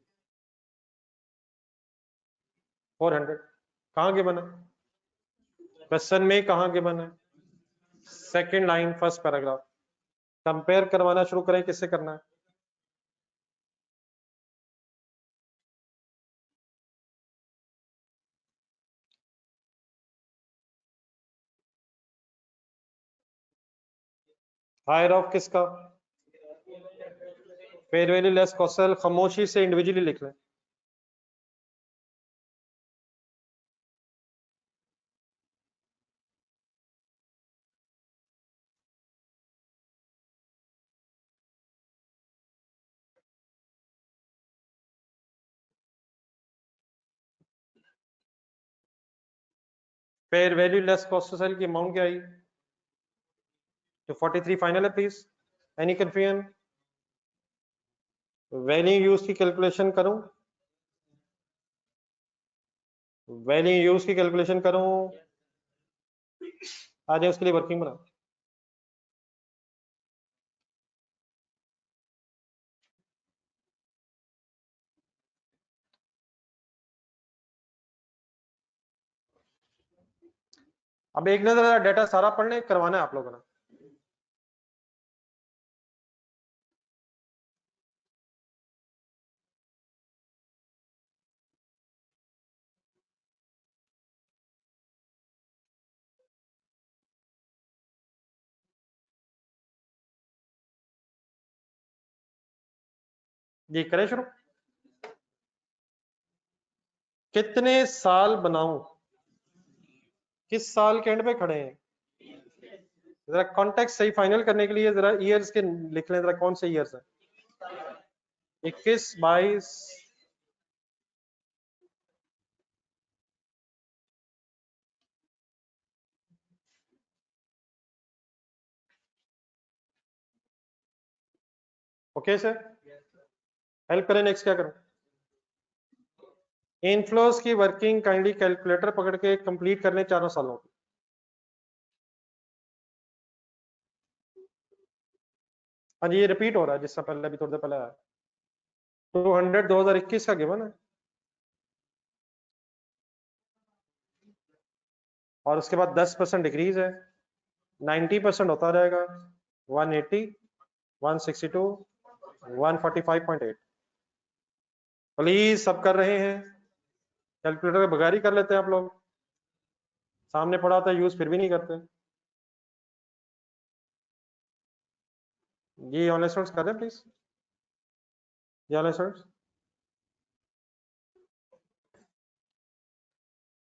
400 कहाँ गिवन है क्वेश्चन में, कहाँ गिवन है? Second line first paragraph. Compare करवाना शुरू करें, किससे करना है? हायर ऑफ किसका? Fair value less cost sell, खामोशी से इंडिविजुअली लिख लें। Fair value less cost sell की अमाउंट क्या आई? तो 43 फाइनल है please. Any confusion? Value use की कैलकुलेशन करूं? वैल्यू यूज की कैलकुलेशन करूं? आ जाए उसके लिए वर्किंग बना। अब एक नजर डाटा सारा पढ़ने करवाना है आप लोगों ने। जी करें शुरू। कितने साल बनाऊं? किस साल के एंड पे खड़े हैं? जरा कॉन्टेक्स्ट सही फाइनल करने के लिए जरा ईयर्स के लिख लें, जरा कौन से ईयर्स है? 21, 22। ओके सर, हेल्प करें। नेक्स्ट क्या करूं? इनफ्लोस की वर्किंग काइंडली कैलकुलेटर पकड़ के कंप्लीट कर लें 4 सालों की। हाँ जी ये रिपीट हो रहा है जिससे पहले, अभी थोड़ी देर पहले आया। 200 2021 का गिवन है, और उसके बाद 10% डिक्रीज है, 90% होता रहेगा। 180, 162, 145.8। प्लीज सब कर रहे हैं, कैलकुलेटर बगैर ही कर लेते हैं आप लोग। सामने पड़ा था यूज फिर भी नहीं करते। ये ऑनलाइन स्टूडेंट्स कर रहे हैं प्लीज। ये ऑनलाइन स्टूडेंट्स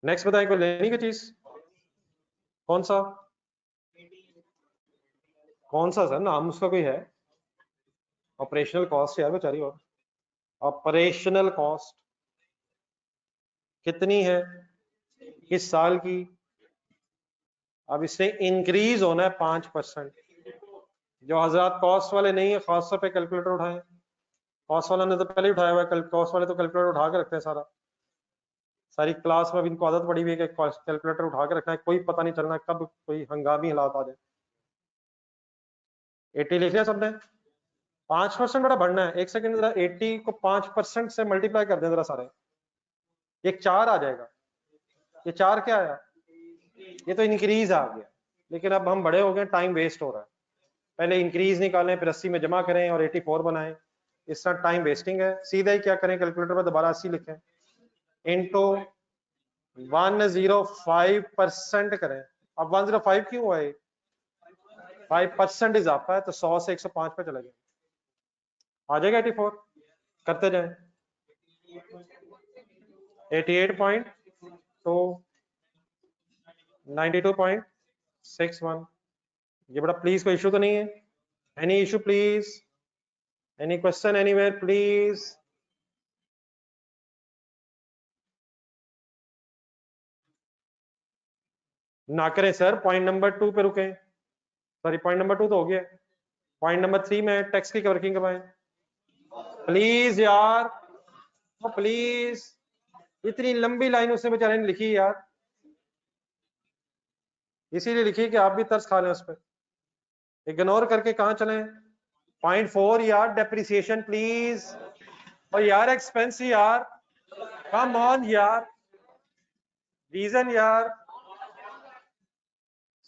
नेक्स्ट बताएं कोई लेनी की चीज। कौन सा? कौन सा सर, नाम उसका कोई है? ऑपरेशनल कॉस्ट यार बेचारी। और ऑपरेशनल कॉस्ट कितनी है किस साल की? अब इससे इंक्रीज होना है 5%। जो हजरात कॉस्ट वाले नहीं है खास तौर पे कैलकुलेटर उठाएं। कॉस्ट वाला ने तो पहले ही उठाया हुआ है, कॉस्ट वाले तो कैलकुलेटर उठा के रखते हैं सारा। सारी क्लास में भी इनको आदत पड़ी हुई है कि कैलकुलेटर उठा के रखना है, कोई पता नहीं चलना कब कोई हंगामी हालात आ जाए। 80 लिख लिया सबने? 5% बड़ा बढ़ना है। एक सेकंड, जरा 80 को 5% से मल्टीप्लाई कर दें जरा सारे। ये 4 आ जाएगा। ये 4 क्या आया? ये तो इंक्रीज आ गया। लेकिन अब हम बड़े हो गए, टाइम वेस्ट हो रहा है। पहले इंक्रीज निकालें, फिर 80 में जमा करें और 84 बनाएं। इस तरह टाइम वेस्टिंग है। सीधा ही क्या करें, कैलकुलेटर में दोबारा 80 लिखें, इनटू 105% करें। अब 105 क्यों हुआ है? 5% इजाफा है, तो 100 से 105 पे चले गए। आ जाएगा 84। करते जाएं। 88.2 92.61। ये बड़ा प्लीज कोई इशू तो नहीं है? Any issue please? Any question anywhere please? ना करें सर, पॉइंट नंबर 2 पे रुके। सॉरी, पॉइंट नंबर 2 तो हो गया। पॉइंट नंबर 3 में टेक्स्ट की वर्किंग करवाएं प्लीज यार, प्लीज। इतनी लंबी लाइन उसने बेचारे ने लिखी यार, इसीलिए लिखी कि आप भी तरस खा लें उस पर। इग्नोर करके कहां चले? पॉइंट 4 यार, डेप्रिसिएशन प्लीज। और यार एक्सपेंस यार, कम ऑन यार, रीजन यार,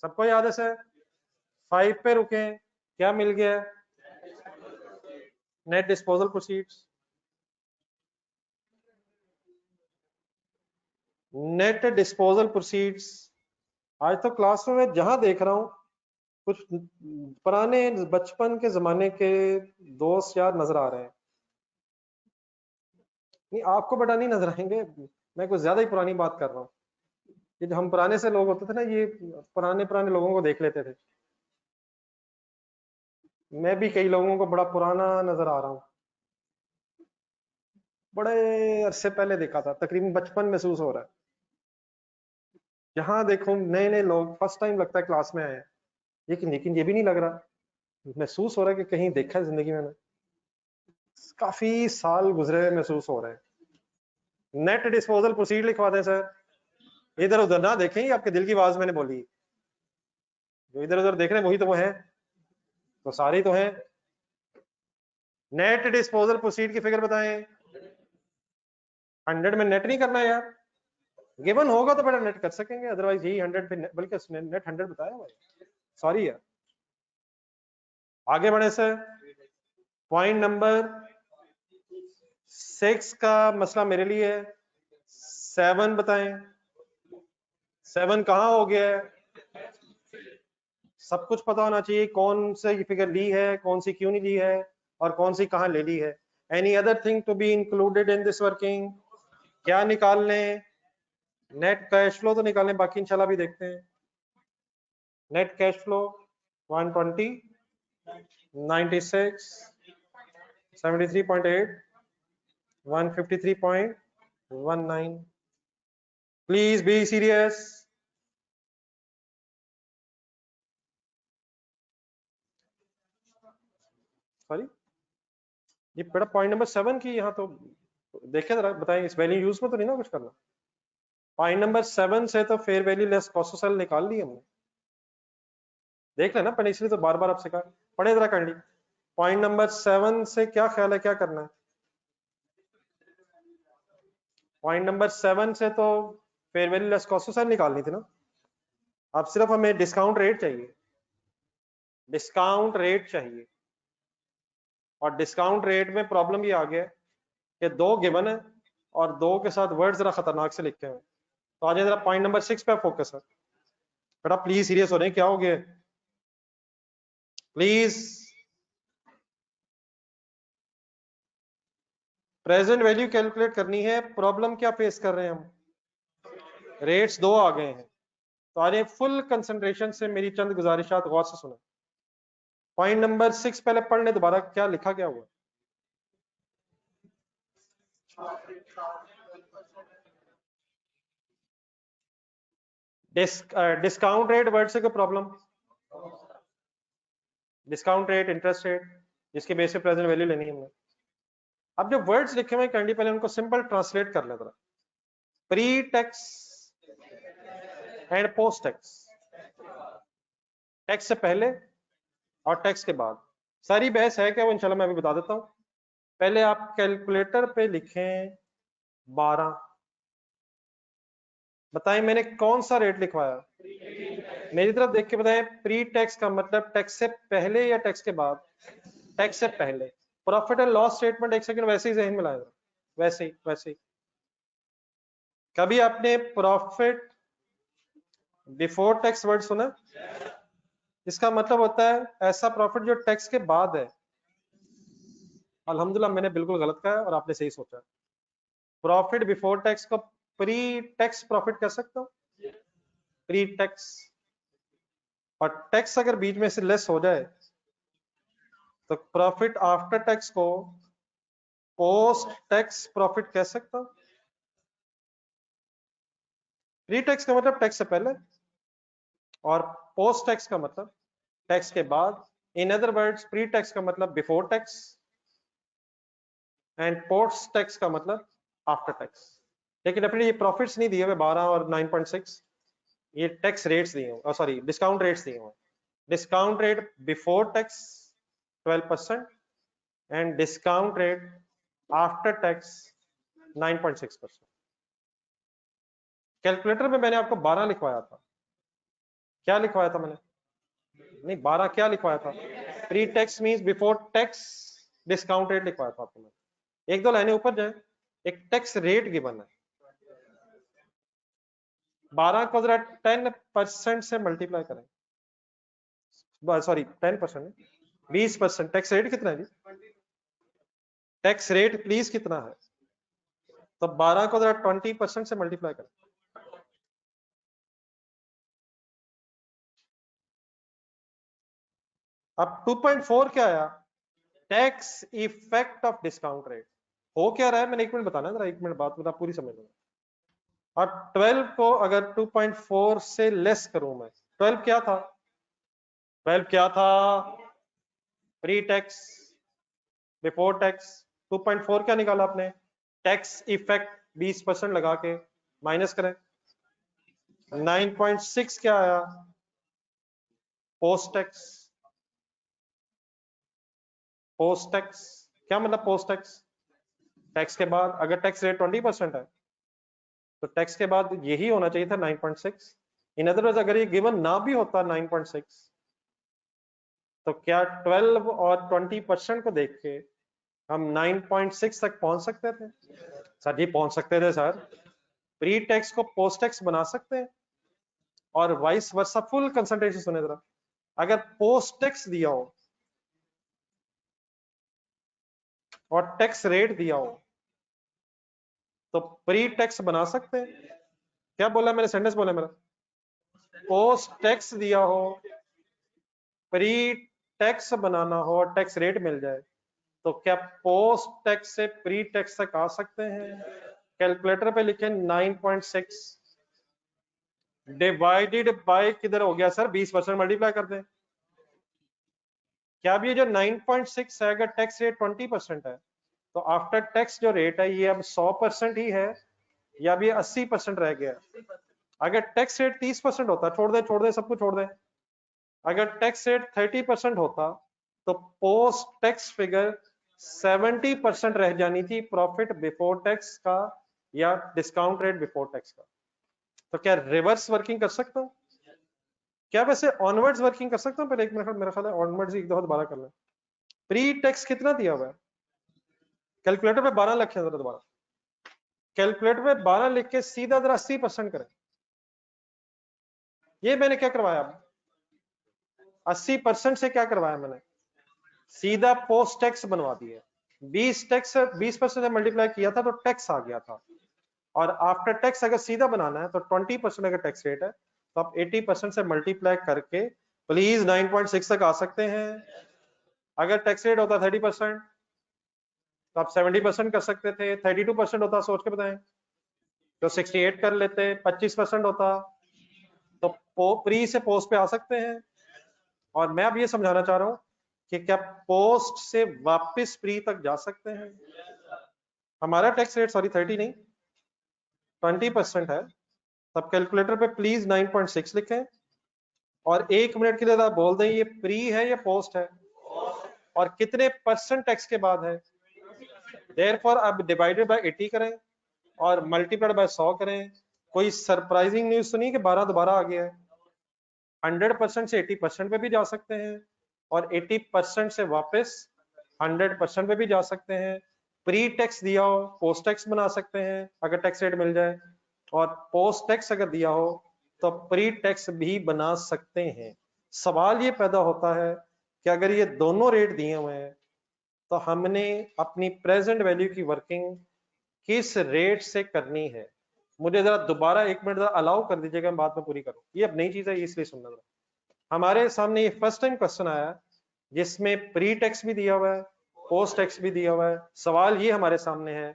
सबको याद है सर। 5 पे रुके, क्या मिल गया? Net disposal proceeds. Net disposal proceeds. आज तो क्लास में जहां देख रहा हूं कुछ पुराने बचपन के जमाने के दोस्त यार नजर आ रहे हैं। नहीं, आपको बड़ा नहीं नजर आएंगे, मैं कुछ ज्यादा ही पुरानी बात कर रहा हूँ। ये जो हम पुराने से लोग होते थे ना, ये पुराने पुराने लोगों को देख लेते थे। मैं भी कई लोगों को बड़ा पुराना नजर आ रहा हूँ, बड़े अरसे पहले देखा था, तकरीबन बचपन महसूस हो रहा है। जहां देखो नए नए लोग, फर्स्ट टाइम लगता है क्लास में आए हैं, लेकिन ये भी नहीं लग रहा, महसूस हो रहा है कि कहीं देखा है जिंदगी में। काफी साल गुजरे महसूस हो रहे हैं। नेट डिस्पोजल प्रोसीड लिखवा दें सर। इधर उधर ना देखें, ये आपके दिल की आवाज मैंने बोली। जो इधर उधर देख रहे हैं वही तो वो है, तो सारे तो हैं। नेट डिस्पोजल प्रोसीड की फिगर बताएं। 100 में नेट नहीं करना है यार, गिवन होगा तो बड़ा नेट कर सकेंगे, अदरवाइज यही 100 पे बल्कि उसने नेट 100 बताया हुआ है। सॉरी यार, आगे बढ़े सर। पॉइंट नंबर 6 का मसला मेरे लिए है। 7 बताएं, 7 कहां हो गया है? सब कुछ पता होना चाहिए, कौन सी फिगर ली है, कौन सी क्यों नहीं ली है, और कौन सी कहां ले ली है। Any other thing to be included in this working? क्या निकाल लें? नेट कैश फ्लो तो निकालें, बाकी इंशाल्लाह भी देखते हैं। Net cash flow 120, 96, 73.8, 153.19। Please be serious. Sorry, ये बड़ा पॉइंट नंबर 7 की यहाँ तो देखे जरा, बताएं इस वैल्यू यूज में तो नहीं ना कुछ करना? पॉइंट नंबर 7 से तो fair value less cost of sell निकाल ली हमने, देख लेना पहले, इसलिए तो बार बार आपसे कहा, पढ़े जरा कर ली। पॉइंट नंबर 7 से क्या ख्याल है, क्या करना है? पॉइंट नंबर 7 से तो fair value less cost of sell निकालनी थी ना। अब सिर्फ हमें डिस्काउंट रेट चाहिए, डिस्काउंट रेट चाहिए। और डिस्काउंट रेट में प्रॉब्लम ये आ गया कि 2 गिवन है और 2 के साथ वर्ड जरा खतरनाक से लिखे हैं। तो आज जरा पॉइंट नंबर 6 पे फोकस है। बेटा प्लीज सीरियस हो रहे हैं, क्या हो गया प्लीज? प्रेजेंट वैल्यू कैलकुलेट करनी है। प्रॉब्लम क्या फेस कर रहे हैं हम? रेट्स 2 आ गए हैं। तो आज फुल कंसंट्रेशन से मेरी चंद गुजारिशात गौर से सुने। पॉइंट नंबर 6 पहले पढ़ ले दोबारा, क्या लिखा, क्या हुआ? डिस्काउंट रेट वर्ड से कोई problem? Discount rate, interest rate, जिसके बेस पे प्रेजेंट वैल्यू लेनी है हमने। अब जो वर्ड्स लिखे हुए कैंडी, पहले उनको सिंपल ट्रांसलेट कर लेते। Pre tax and post tax, tax से पहले और टैक्स के बाद। सारी बहस है क्या, वो इंशाल्लाह मैं अभी बता देता हूं। पहले आप कैलकुलेटर पे लिखें 12। बताएं मैंने कौन सा रेट लिखवाया? मेरी तरफ देख के बताएं, प्री टैक्स का मतलब टैक्स से पहले या टैक्स के बाद? टैक्स से पहले। प्रॉफिट एंड लॉस स्टेटमेंट एक सेकंड वैसे ही जहन में लाएगा, वैसे ही वैसे ही। कभी आपने प्रॉफिट बिफोर टैक्स वर्ड सुना? इसका मतलब होता है ऐसा प्रॉफिट जो टैक्स के बाद है। अल्हम्दुलिल्लाह मैंने बिल्कुल गलत कहा है और आपने सही सोचा। प्रॉफिट बिफोर टैक्स को प्री टैक्स प्रॉफिट कह सकता हूं? प्री टैक्स, और टैक्स अगर बीच में से लेस हो जाए तो प्रॉफिट आफ्टर टैक्स को पोस्ट टैक्स प्रॉफिट कह सकता हूं। प्री टैक्स का मतलब टैक्स से पहले और पोस्ट टैक्स का मतलब टैक्स के बाद। In other words pre tax का मतलब before tax and post tax का मतलब आफ्टर टैक्स। लेकिन अपने ये प्रॉफिट्स नहीं दिए हुए 12 और 9.6, ये टैक्स रेट्स दिए हुए, सॉरी डिस्काउंट रेट्स दिए हुए। Discount rate before tax 12% and discount rate after tax 9.6%। Calculator में मैंने आपको 12 लिखवाया था, क्या लिखवाया था मैंने? नहीं 12 क्या लिखवाया था? Pre tax means before tax discount rate लिखवाया था आपको मैंने। एक दो लाइनें ऊपर जाए, एक टैक्स रेट गिवन है, 12 को जरा 10% से मल्टीप्लाई करें, सॉरी 10%, 20%। टैक्स रेट कितना है जी? टैक्स रेट प्लीज कितना है? तो 12 को जरा 20% से मल्टीप्लाई करें। अब 2.4 क्या आया? Tax effect of discount rate. हो क्या रहा है मैंने 1 मिनट बताना, जरा 1 मिनट बात बता पूरी समझ लो। और 12 को अगर 2.4 से लेस करूं मैं, 12 क्या था? 12 क्या था? Pre tax before tax. 2.4 क्या निकाला आपने? टैक्स इफेक्ट 20% लगा के माइनस करें। 9.6 क्या आया? Post tax. पोस्ट टैक्स क्या मतलब? पोस्ट टैक्स टैक्स के बाद, अगर टैक्स रेट 20% है तो टैक्स के बाद यही होना चाहिए था 9.6। इन अदर वर्ड्स अगर ये गिवन ना भी होता 9.6 तो क्या 12 और 20% को देख के हम 9.6 तक पहुंच सकते थे? सर जी पहुंच सकते थे सर। प्री टैक्स को पोस्ट टैक्स बना सकते हैं और वाइस वर्सा। फुल कंसंट्रेशन सुने जरा। अगर पोस्ट टैक्स दिया हो और टैक्स रेट दिया हो तो प्री टैक्स बना सकते हैं। क्या बोला मैंने? सेंटेंस बोला मेरा। पोस्ट टैक्स दिया हो, प्री टैक्स बनाना हो और टैक्स रेट मिल जाए तो क्या पोस्ट टैक्स से प्री टैक्स तक आ सकते हैं? कैलकुलेटर पे लिखें 9.6 डिवाइडेड बाय किधर हो गया सर? 20% मल्टीप्लाई कर दें। क्या अब ये जो 9.6 है, अगर टैक्स रेट 20% है तो आफ्टर टैक्स जो रेट है ये अब 100% ही है या अब ये 80% रह गया? अगर टैक्स रेट 30% होता, छोड़ दे सब कुछ छोड़ दे, अगर टैक्स रेट 30% होता तो पोस्ट टैक्स फिगर 70% रह जानी थी, प्रॉफिट बिफोर टैक्स का या डिस्काउंट रेट बिफोर टैक्स का। तो क्या रिवर्स वर्किंग कर सकता हूं? क्या वैसे ऑनवर्ड्स वर्किंग कर सकता हूं? पहले एक मिनट, मेरा ख्याल है ऑनवर्ड्स एक दफा दोबारा कर लें। प्री टैक्स कितना दिया हुआ है? कैलकुलेटर पे 12 लिखें जरा दोबारा। कैलकुलेटर पे 12 लिख के सीधा जरा 80% करें। ये मैंने क्या करवाया? 80% से क्या करवाया मैंने? सीधा पोस्ट टैक्स बनवा दिया। 20% से मल्टीप्लाई किया था तो टैक्स आ गया था, और आफ्टर टैक्स अगर सीधा बनाना है तो 20% अगर टैक्स रेट है तो आप 80% से मल्टीप्लाई करके प्लीज 9.6 तक आ सकते हैं। अगर टैक्स रेट होता 30% तो आप 70% कर सकते थे। 32% होता सोच के बताएं तो 68 कर लेते। 25% होता तो प्री से पोस्ट पे आ सकते हैं। और मैं अब ये समझाना चाह रहा हूं कि क्या पोस्ट से वापस प्री तक जा सकते हैं? हमारा टैक्स रेट सॉरी 30 नहीं 20% है, तब कैलकुलेटर पे प्लीज 9.6 लिखें और 1 मिनट के लिए आप बोल दें ये प्री है या पोस्ट है और कितने परसेंट टैक्स के बाद है। देयरफॉर अब डिवाइडेड बाय 80 करें और मल्टीप्लाइड बाय 100 करें। कोई सरप्राइजिंग न्यूज सुनी कि 12 दोबारा आ गया है? 100% से 80% पे भी जा सकते हैं और 80% से वापस 100% पे भी जा सकते हैं। प्री टैक्स दिया हो पोस्ट टैक्स बना सकते हैं अगर टैक्स रेट मिल जाए, और पोस्ट टैक्स अगर दिया हो तो प्री टैक्स भी बना सकते हैं। सवाल ये पैदा होता है कि अगर ये दोनों रेट दिए हुए हैं तो हमने अपनी प्रेजेंट वैल्यू की वर्किंग किस रेट से करनी है? मुझे जरा दोबारा 1 मिनट जरा अलाउ कर दीजिएगा, मैं बात में पूरी करूं। ये अब नई चीज है इसलिए सुनना जरा। हमारे सामने ये फर्स्ट टाइम क्वेश्चन आया जिसमें प्री टैक्स भी दिया हुआ है, पोस्ट टैक्स भी दिया हुआ है। सवाल ये हमारे सामने है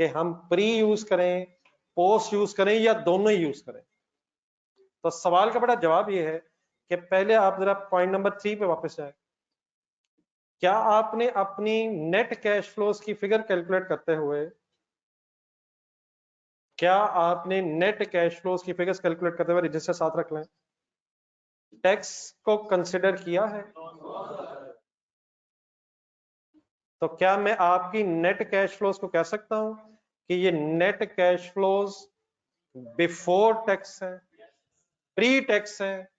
कि हम प्री यूज करें, पोस्ट यूज करें या दोनों ही यूज करें। तो सवाल का बड़ा जवाब ये है कि पहले आप जरा पॉइंट नंबर 3 पे वापस जाए। क्या आपने अपनी नेट कैश फ्लोज की फिगर कैलकुलेट करते हुए, क्या आपने नेट कैश फ्लोज की फिगर्स कैलकुलेट करते हुए रजिस्टर साथ रख लें, टैक्स को कंसिडर किया है? तो क्या मैं आपकी नेट कैश फ्लोज को कह सकता हूं कि ये net cash flows before tax है, प्री टैक्स है?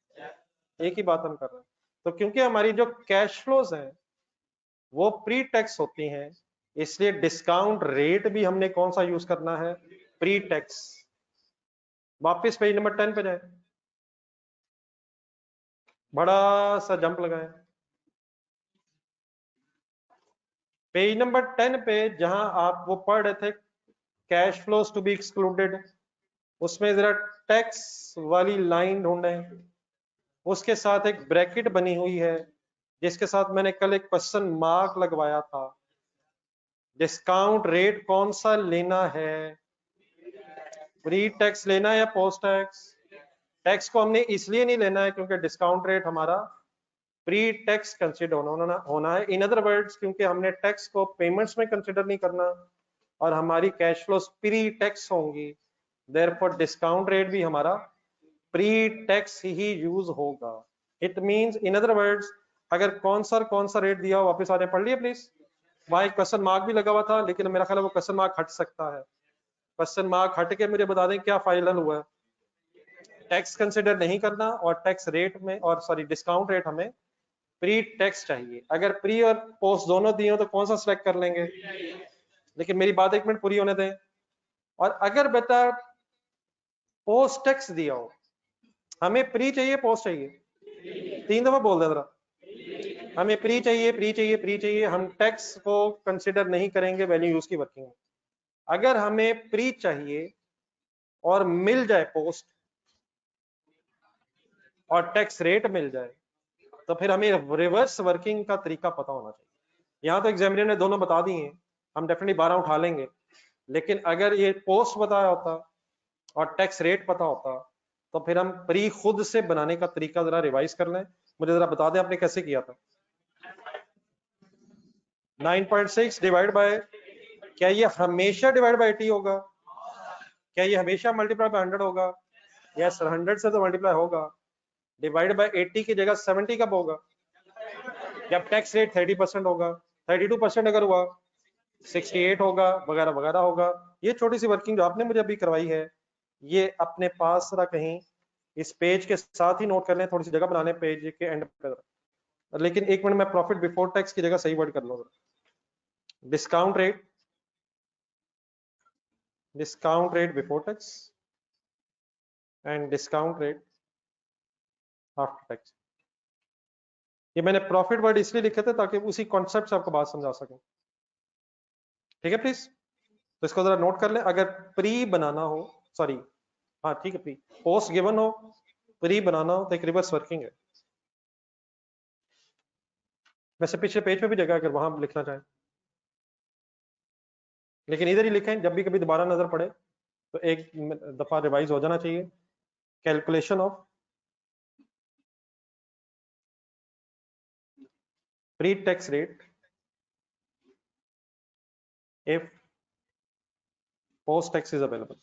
एक ही बात हम कर रहे हैं। तो क्योंकि हमारी जो कैश फ्लोज हैं वो प्री टैक्स होती हैं, इसलिए डिस्काउंट रेट भी हमने कौन सा यूज करना है? Pre tax. वापिस पेज नंबर 10 पे जाए, बड़ा सा जंप लगाए पेज नंबर 10 पे, जहां आप वो पढ़ रहे थे cash flows to be excluded, उसमें जरा टैक्स वाली लाइन ढूंढें, उसके साथ एक ब्रैकेट बनी हुई है जिसके साथ मैंने कल एक क्वेश्चन मार्क लगवाया था। डिस्काउंट रेट कौन सा लेना है? प्री टैक्स लेना है या पोस्ट टैक्स? टैक्स को हमने इसलिए नहीं लेना है क्योंकि डिस्काउंट रेट हमारा प्री टैक्स कंसिडर होना है। इन अदर वर्ड्स, क्योंकि हमने टैक्स को पेमेंट्स में कंसिडर नहीं करना और हमारी कैश फ्लोस प्री टैक्स होंगी, देयरफॉर डिस्काउंट रेट भी हमारा प्री टैक्स ही यूज होगा। It means in other words, अगर कौन सा रेट दिया हो, वापस आ जाए, पढ़ लिया प्लीज। वहां एक क्वेश्चन मार्क भी लगा हुआ था, लेकिन मेरा ख्याल है वो क्वेश्चन मार्क हट सकता है। क्वेश्चन मार्क हट के मुझे बता दें क्या फाइनल हुआ है। टैक्स कंसिडर नहीं करना और टैक्स रेट में, और सॉरी डिस्काउंट रेट हमें प्री टैक्स चाहिए। अगर प्री और पोस्ट दोनों दिए हो तो कौन सा सिलेक्ट कर लेंगे? लेकिन मेरी बात 1 मिनट पूरी होने दें। और अगर बेटा पोस्ट टैक्स दिया हो, हमें प्री चाहिए पोस्ट चाहिए? 3 दफा बोल दे जरा। हमें प्री चाहिए, प्री चाहिए, प्री चाहिए। हम टैक्स को कंसिडर नहीं करेंगे वैल्यू यूज की वर्किंग में। अगर हमें प्री चाहिए और मिल जाए पोस्ट और टैक्स रेट मिल जाए, तो फिर हमें रिवर्स वर्किंग का तरीका पता होना चाहिए। यहां तो एग्जामिनर ने दोनों बता दिए हैं, हम डेफिनेटली 12 उठा लेंगे। लेकिन अगर ये पोस्ट बताया होता और टैक्स रेट पता होता, तो फिर हम प्री खुद से बनाने का तरीका जरा रिवाइज कर लें। मुझे जरा बता दें आपने कैसे किया था। 9.6 डिवाइड बाय, क्या ये हमेशा डिवाइड बाय 80 होगा? क्या ये हमेशा मल्टीप्लाई बाय 100 होगा? यस, 100 से तो मल्टीप्लाई होगा। डिवाइड बाय 80 की जगह 70 कब होगा? जब टैक्स रेट 30% होगा। 32% अगर हुआ 68 होगा, वगैरह वगैरह होगा। ये छोटी सी वर्किंग जो आपने मुझे अभी करवाई है, ये अपने पास जरा कहीं इस पेज के साथ ही नोट कर लें, थोड़ी सी जगह बना लें पेज के एंड पे। लेकिन 1 मिनट में प्रॉफिट बिफोर टैक्स की जगह सही वर्ड कर लो। Discount rate, discount rate before tax and discount rate after tax. ये मैंने प्रॉफिट वर्ड इसलिए लिखे थे ताकि उसी कॉन्सेप्ट से आपको बात समझा सकें। ठीक है प्लीज, तो इसको जरा नोट कर लें। अगर प्री बनाना हो, सॉरी, हाँ ठीक है, प्री पोस्ट गिवन हो, प्री बनाना हो तो एक रिवर्स वर्किंग है। वैसे पिछले पेज पे भी जगह अगर वहां लिखना चाहें, लेकिन इधर ही लिखें। जब भी कभी दोबारा नजर पड़े तो एक दफा रिवाइज हो जाना चाहिए। Calculation of pre tax rate if post tax is available.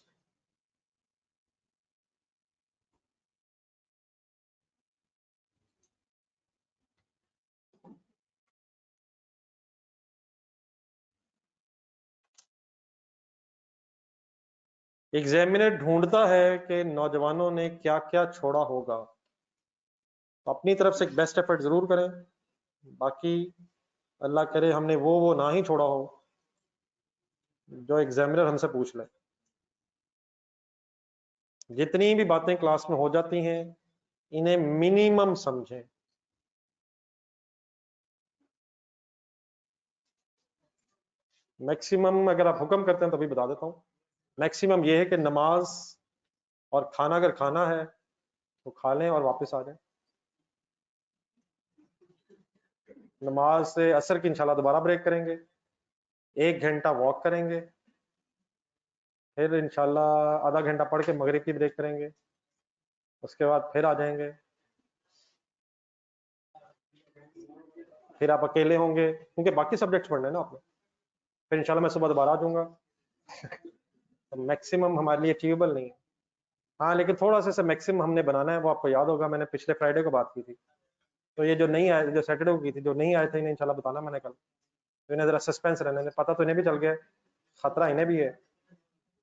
Examiner ढूंढता है कि नौजवानों ने क्या क्या छोड़ा होगा, तो अपनी तरफ से एक बेस्ट एफर्ट जरूर करें। बाकी अल्लाह करे हमने वो ना ही छोड़ा हो जो एग्जामिनर हमसे पूछ ले। जितनी भी बातें क्लास में हो जाती हैं, इन्हें मिनिमम समझें। मैक्सिमम अगर आप हुक्म करते हैं तभी बता देता हूं। मैक्सिमम ये है कि नमाज और खाना अगर खाना है तो खा लें और वापस आ जाएं। नमाज से असर की इंशाल्लाह दोबारा ब्रेक करेंगे, 1 घंटा वॉक करेंगे, फिर इंशाल्लाह आधा घंटा पढ़ के मगरिब की ब्रेक करेंगे, उसके बाद फिर आ जाएंगे, फिर आप अकेले होंगे क्योंकि बाकी सब्जेक्ट्स पढ़ने हैं ना आपने, फिर इंशाल्लाह मैं सुबह दोबारा आ जाऊंगा। तो मैक्सिमम हमारे लिए अचीवेबल नहीं है। हाँ लेकिन थोड़ा सा मैक्सिमम हमने बनाना है, वो आपको याद होगा मैंने पिछले फ्राइडे को बात की थी। तो ये जो नहीं आए, जो सैटरडे को की थी, जो नहीं आए थे इन्हें इंशाल्लाह बताना मैंने कल, तो इन्हें जरा सस्पेंस रहने, पता तो इन्हें भी चल गया, खतरा इन्हें भी है।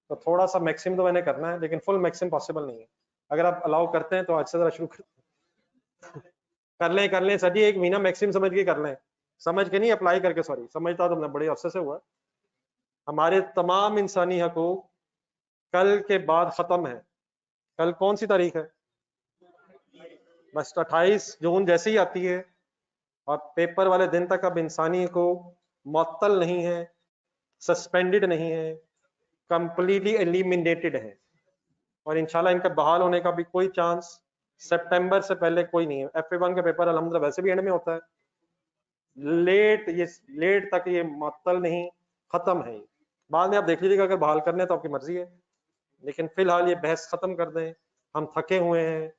तो थोड़ा सा मैक्सिमम तो मैंने करना है, लेकिन फुल मैक्सिमम पॉसिबल नहीं है। अगर आप अलाउ करते हैं तो आज से जरा शुरू कर लें सर जी, 1 महीना मैक्सिमम समझ के कर लें, समझ के नहीं अप्लाई करके, सॉरी समझता तो मैं बड़े अफसर से हुआ। हमारे तमाम इंसानी हकूक कल के बाद खत्म है। कल कौन सी तारीख है? बस 28 जून जैसे ही आती है और पेपर वाले दिन तक अब इंसानी हकूक मुअत्तल नहीं है, सस्पेंडेड नहीं है, कंप्लीटली एलिमिनेटेड है। और इंशाल्लाह इनका बहाल होने का भी कोई चांस सितंबर से पहले कोई नहीं है। FA1 का पेपर अल्हम्दुलिल्लाह वैसे भी एंड में होता है, लेट तक ये मुअत्तल नहीं, खत्म है। बाद में आप देख लीजिएगा, अगर बहाल करने तो आपकी मर्जी है, लेकिन फिलहाल ये बहस खत्म कर दें। हम थके हुए हैं,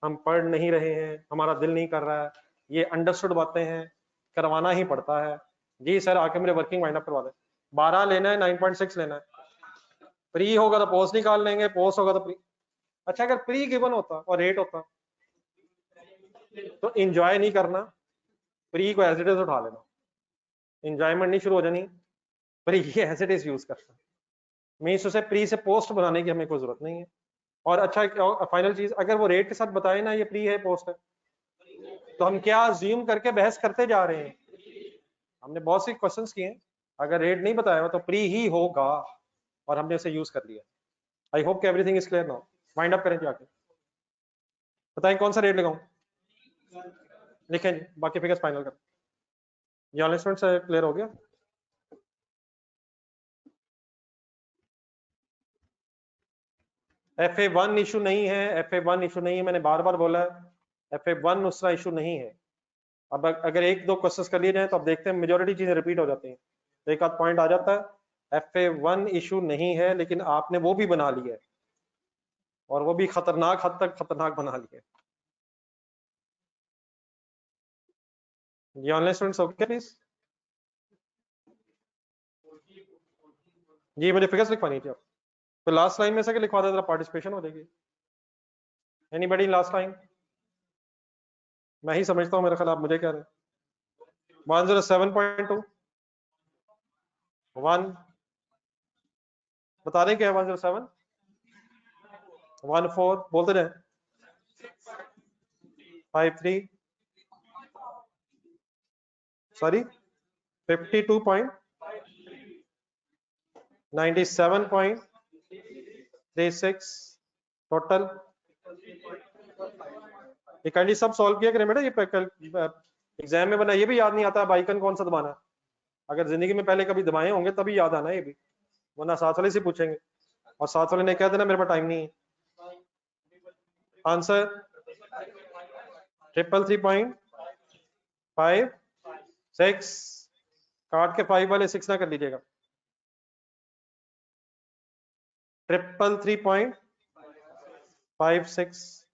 हम पढ़ नहीं रहे हैं, हमारा दिल नहीं कर रहा है, ये अंडरस्टूड बातें हैं, करवाना ही पड़ता है। जी सर आके मेरे वर्किंग वाइंड अप करवा दें। 12 लेना है, 9.6 लेना है, प्री होगा तो पोस्ट निकाल लेंगे, पोस्ट होगा तो प्री। अच्छा अगर प्री गिवन होता और रेट होता तो इंजॉय नहीं करना, प्री को एज इट इज उठा लेना, इंजॉयमेंट नहीं शुरू हो जानी, pre as it is use करना। मीन्स उसे प्री से पोस्ट बनाने की हमें कोई जरूरत नहीं है। और अच्छा फाइनल चीज, अगर वो रेट के साथ बताए ना ये प्री है पोस्ट है, तो हम क्या अज्यूम करके बहस करते जा रहे हैं? हमने बहुत सी क्वेश्चंस किए हैं, अगर रेट नहीं बताया हुआ तो प्री ही होगा, और हमने उसे यूज कर लिया। आई होप कि everything is clear now. Wind up करें जाके, बताएं कौन सा रेट लगाऊं, लिखें जी, बाकी फिगर्स फाइनल करें। ये अनाउंसमेंट से क्लियर हो गया? FA1 इशू नहीं है, FA1 इशू नहीं है, मैंने बार बार बोला है, FA1 दूसरा इशू नहीं है। अब अगर 1-2 क्वेश्चंस कर लिए जाए तो अब देखते हैं मेजोरिटी चीजें रिपीट हो जाती हैं, तो एक आध पॉइंट आ जाता है। FA1 इशू नहीं है, लेकिन आपने वो भी बना लिया है, और वो भी खतरनाक हद तक खतरनाक बना लिया है। ये ऑनलाइन स्टूडेंट्स ओके प्लीज? जी मुझे फिगर्स लिखवानी थी आप, तो लास्ट लाइन में से लिखवा दे, पार्टिसिपेशन हो जाएगी। Anybody last line? मैं ही समझता हूँ, मेरे ख्याल आप मुझे कह रहे हैं। 107.2 1 बता दें क्या है? 107 14 बोलते रहे, 53 सॉरी 52.97.36 टोटल। ये काइंडली सब सॉल्व किया करें बेटा, ये एग्जाम में बना ये भी याद नहीं आता आइकन कौन सा दबाना है। अगर जिंदगी में पहले कभी दबाए होंगे तभी याद आना ये भी, वरना साथ वाले से पूछेंगे और साथ वाले ने कह देना मेरे पास टाइम नहीं है। आंसर 333.56, काट के 5 वाले 6 ना कर लीजिएगा, 333.56।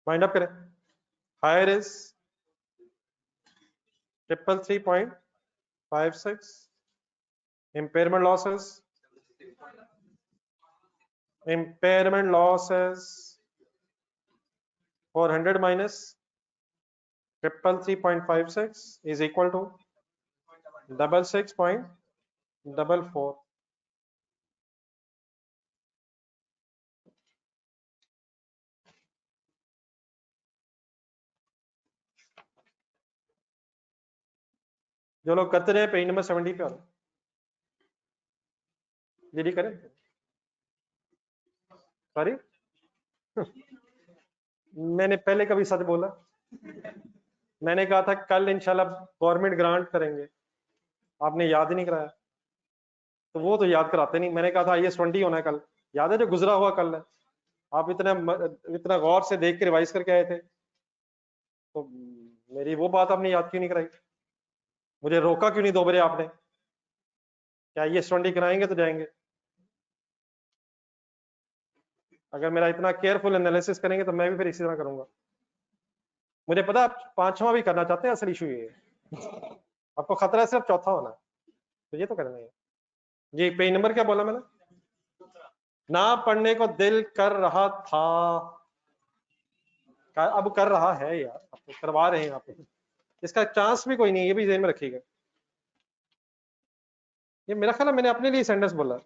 माइंड अप करें, higher is 333.56, impairment losses 400 minus 333.56 is equal to 66.44। जो लोग करते रहे पेज नंबर 70 पे आ रहे, जल्दी करें। सॉरी मैंने पहले कभी सच बोला? मैंने कहा था कल इंशाल्लाह गवर्नमेंट ग्रांट करेंगे, आपने याद ही नहीं कराया। तो वो तो याद कराते नहीं, मैंने कहा था IAS 20 होना है कल, याद है जो गुजरा हुआ कल है, आप इतना गौर से देख के रिवाइज करके आए थे, तो मेरी वो बात आपने याद क्यों नहीं कराई, मुझे रोका क्यों नहीं 2 बजे आपने, क्या IAS 20 कराएंगे तो जाएंगे। अगर मेरा इतना केयरफुल एनालिसिस करेंगे तो मैं भी फिर इसी तरह करूंगा। मुझे पता आप 5वां भी करना चाहते हैं, असल इशू ये है आपको खतरा है सिर्फ चौथा होना, तो ये तो करना है जी। पेज नंबर क्या बोला मैंने, ना पढ़ने को दिल कर रहा था, अब कर रहा है यार, अब तो करवा रहे हैं आप, इसका चांस भी कोई नहीं है, ये भी ध्यान में रखिएगा। ये मेरा ख्याल है मैंने अपने लिए सेंटेंस बोला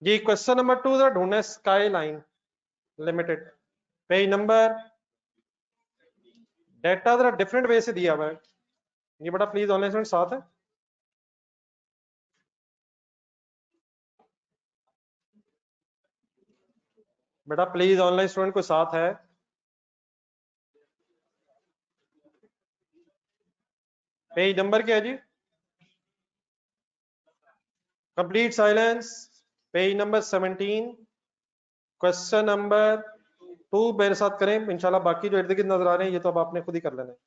जी। क्वेश्चन नंबर 2 जरा ढूंढना, sky line limited, page number, data जरा डिफरेंट वे से दिया हुआ है, ये बड़ा प्लीज ऑनलाइन स्टूडेंट साथ है, बेटा प्लीज ऑनलाइन स्टूडेंट को साथ है। पेज नंबर क्या है जी, complete silence, page number 17, question number 2 मेरे साथ करें इंशाल्लाह, बाकी जो इर्द गिर्द नजर आ रहे हैं ये तो अब आपने खुद ही कर लेना है।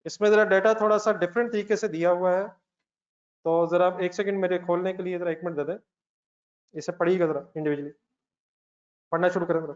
इसमें जरा डाटा थोड़ा सा डिफरेंट तरीके से दिया हुआ है, तो जरा आप 1 सेकंड मेरे खोलने के लिए जरा 1 मिनट दे दें, इसे पढ़िएगा जरा इंडिविजुअली, पढ़ना शुरू करें जरा।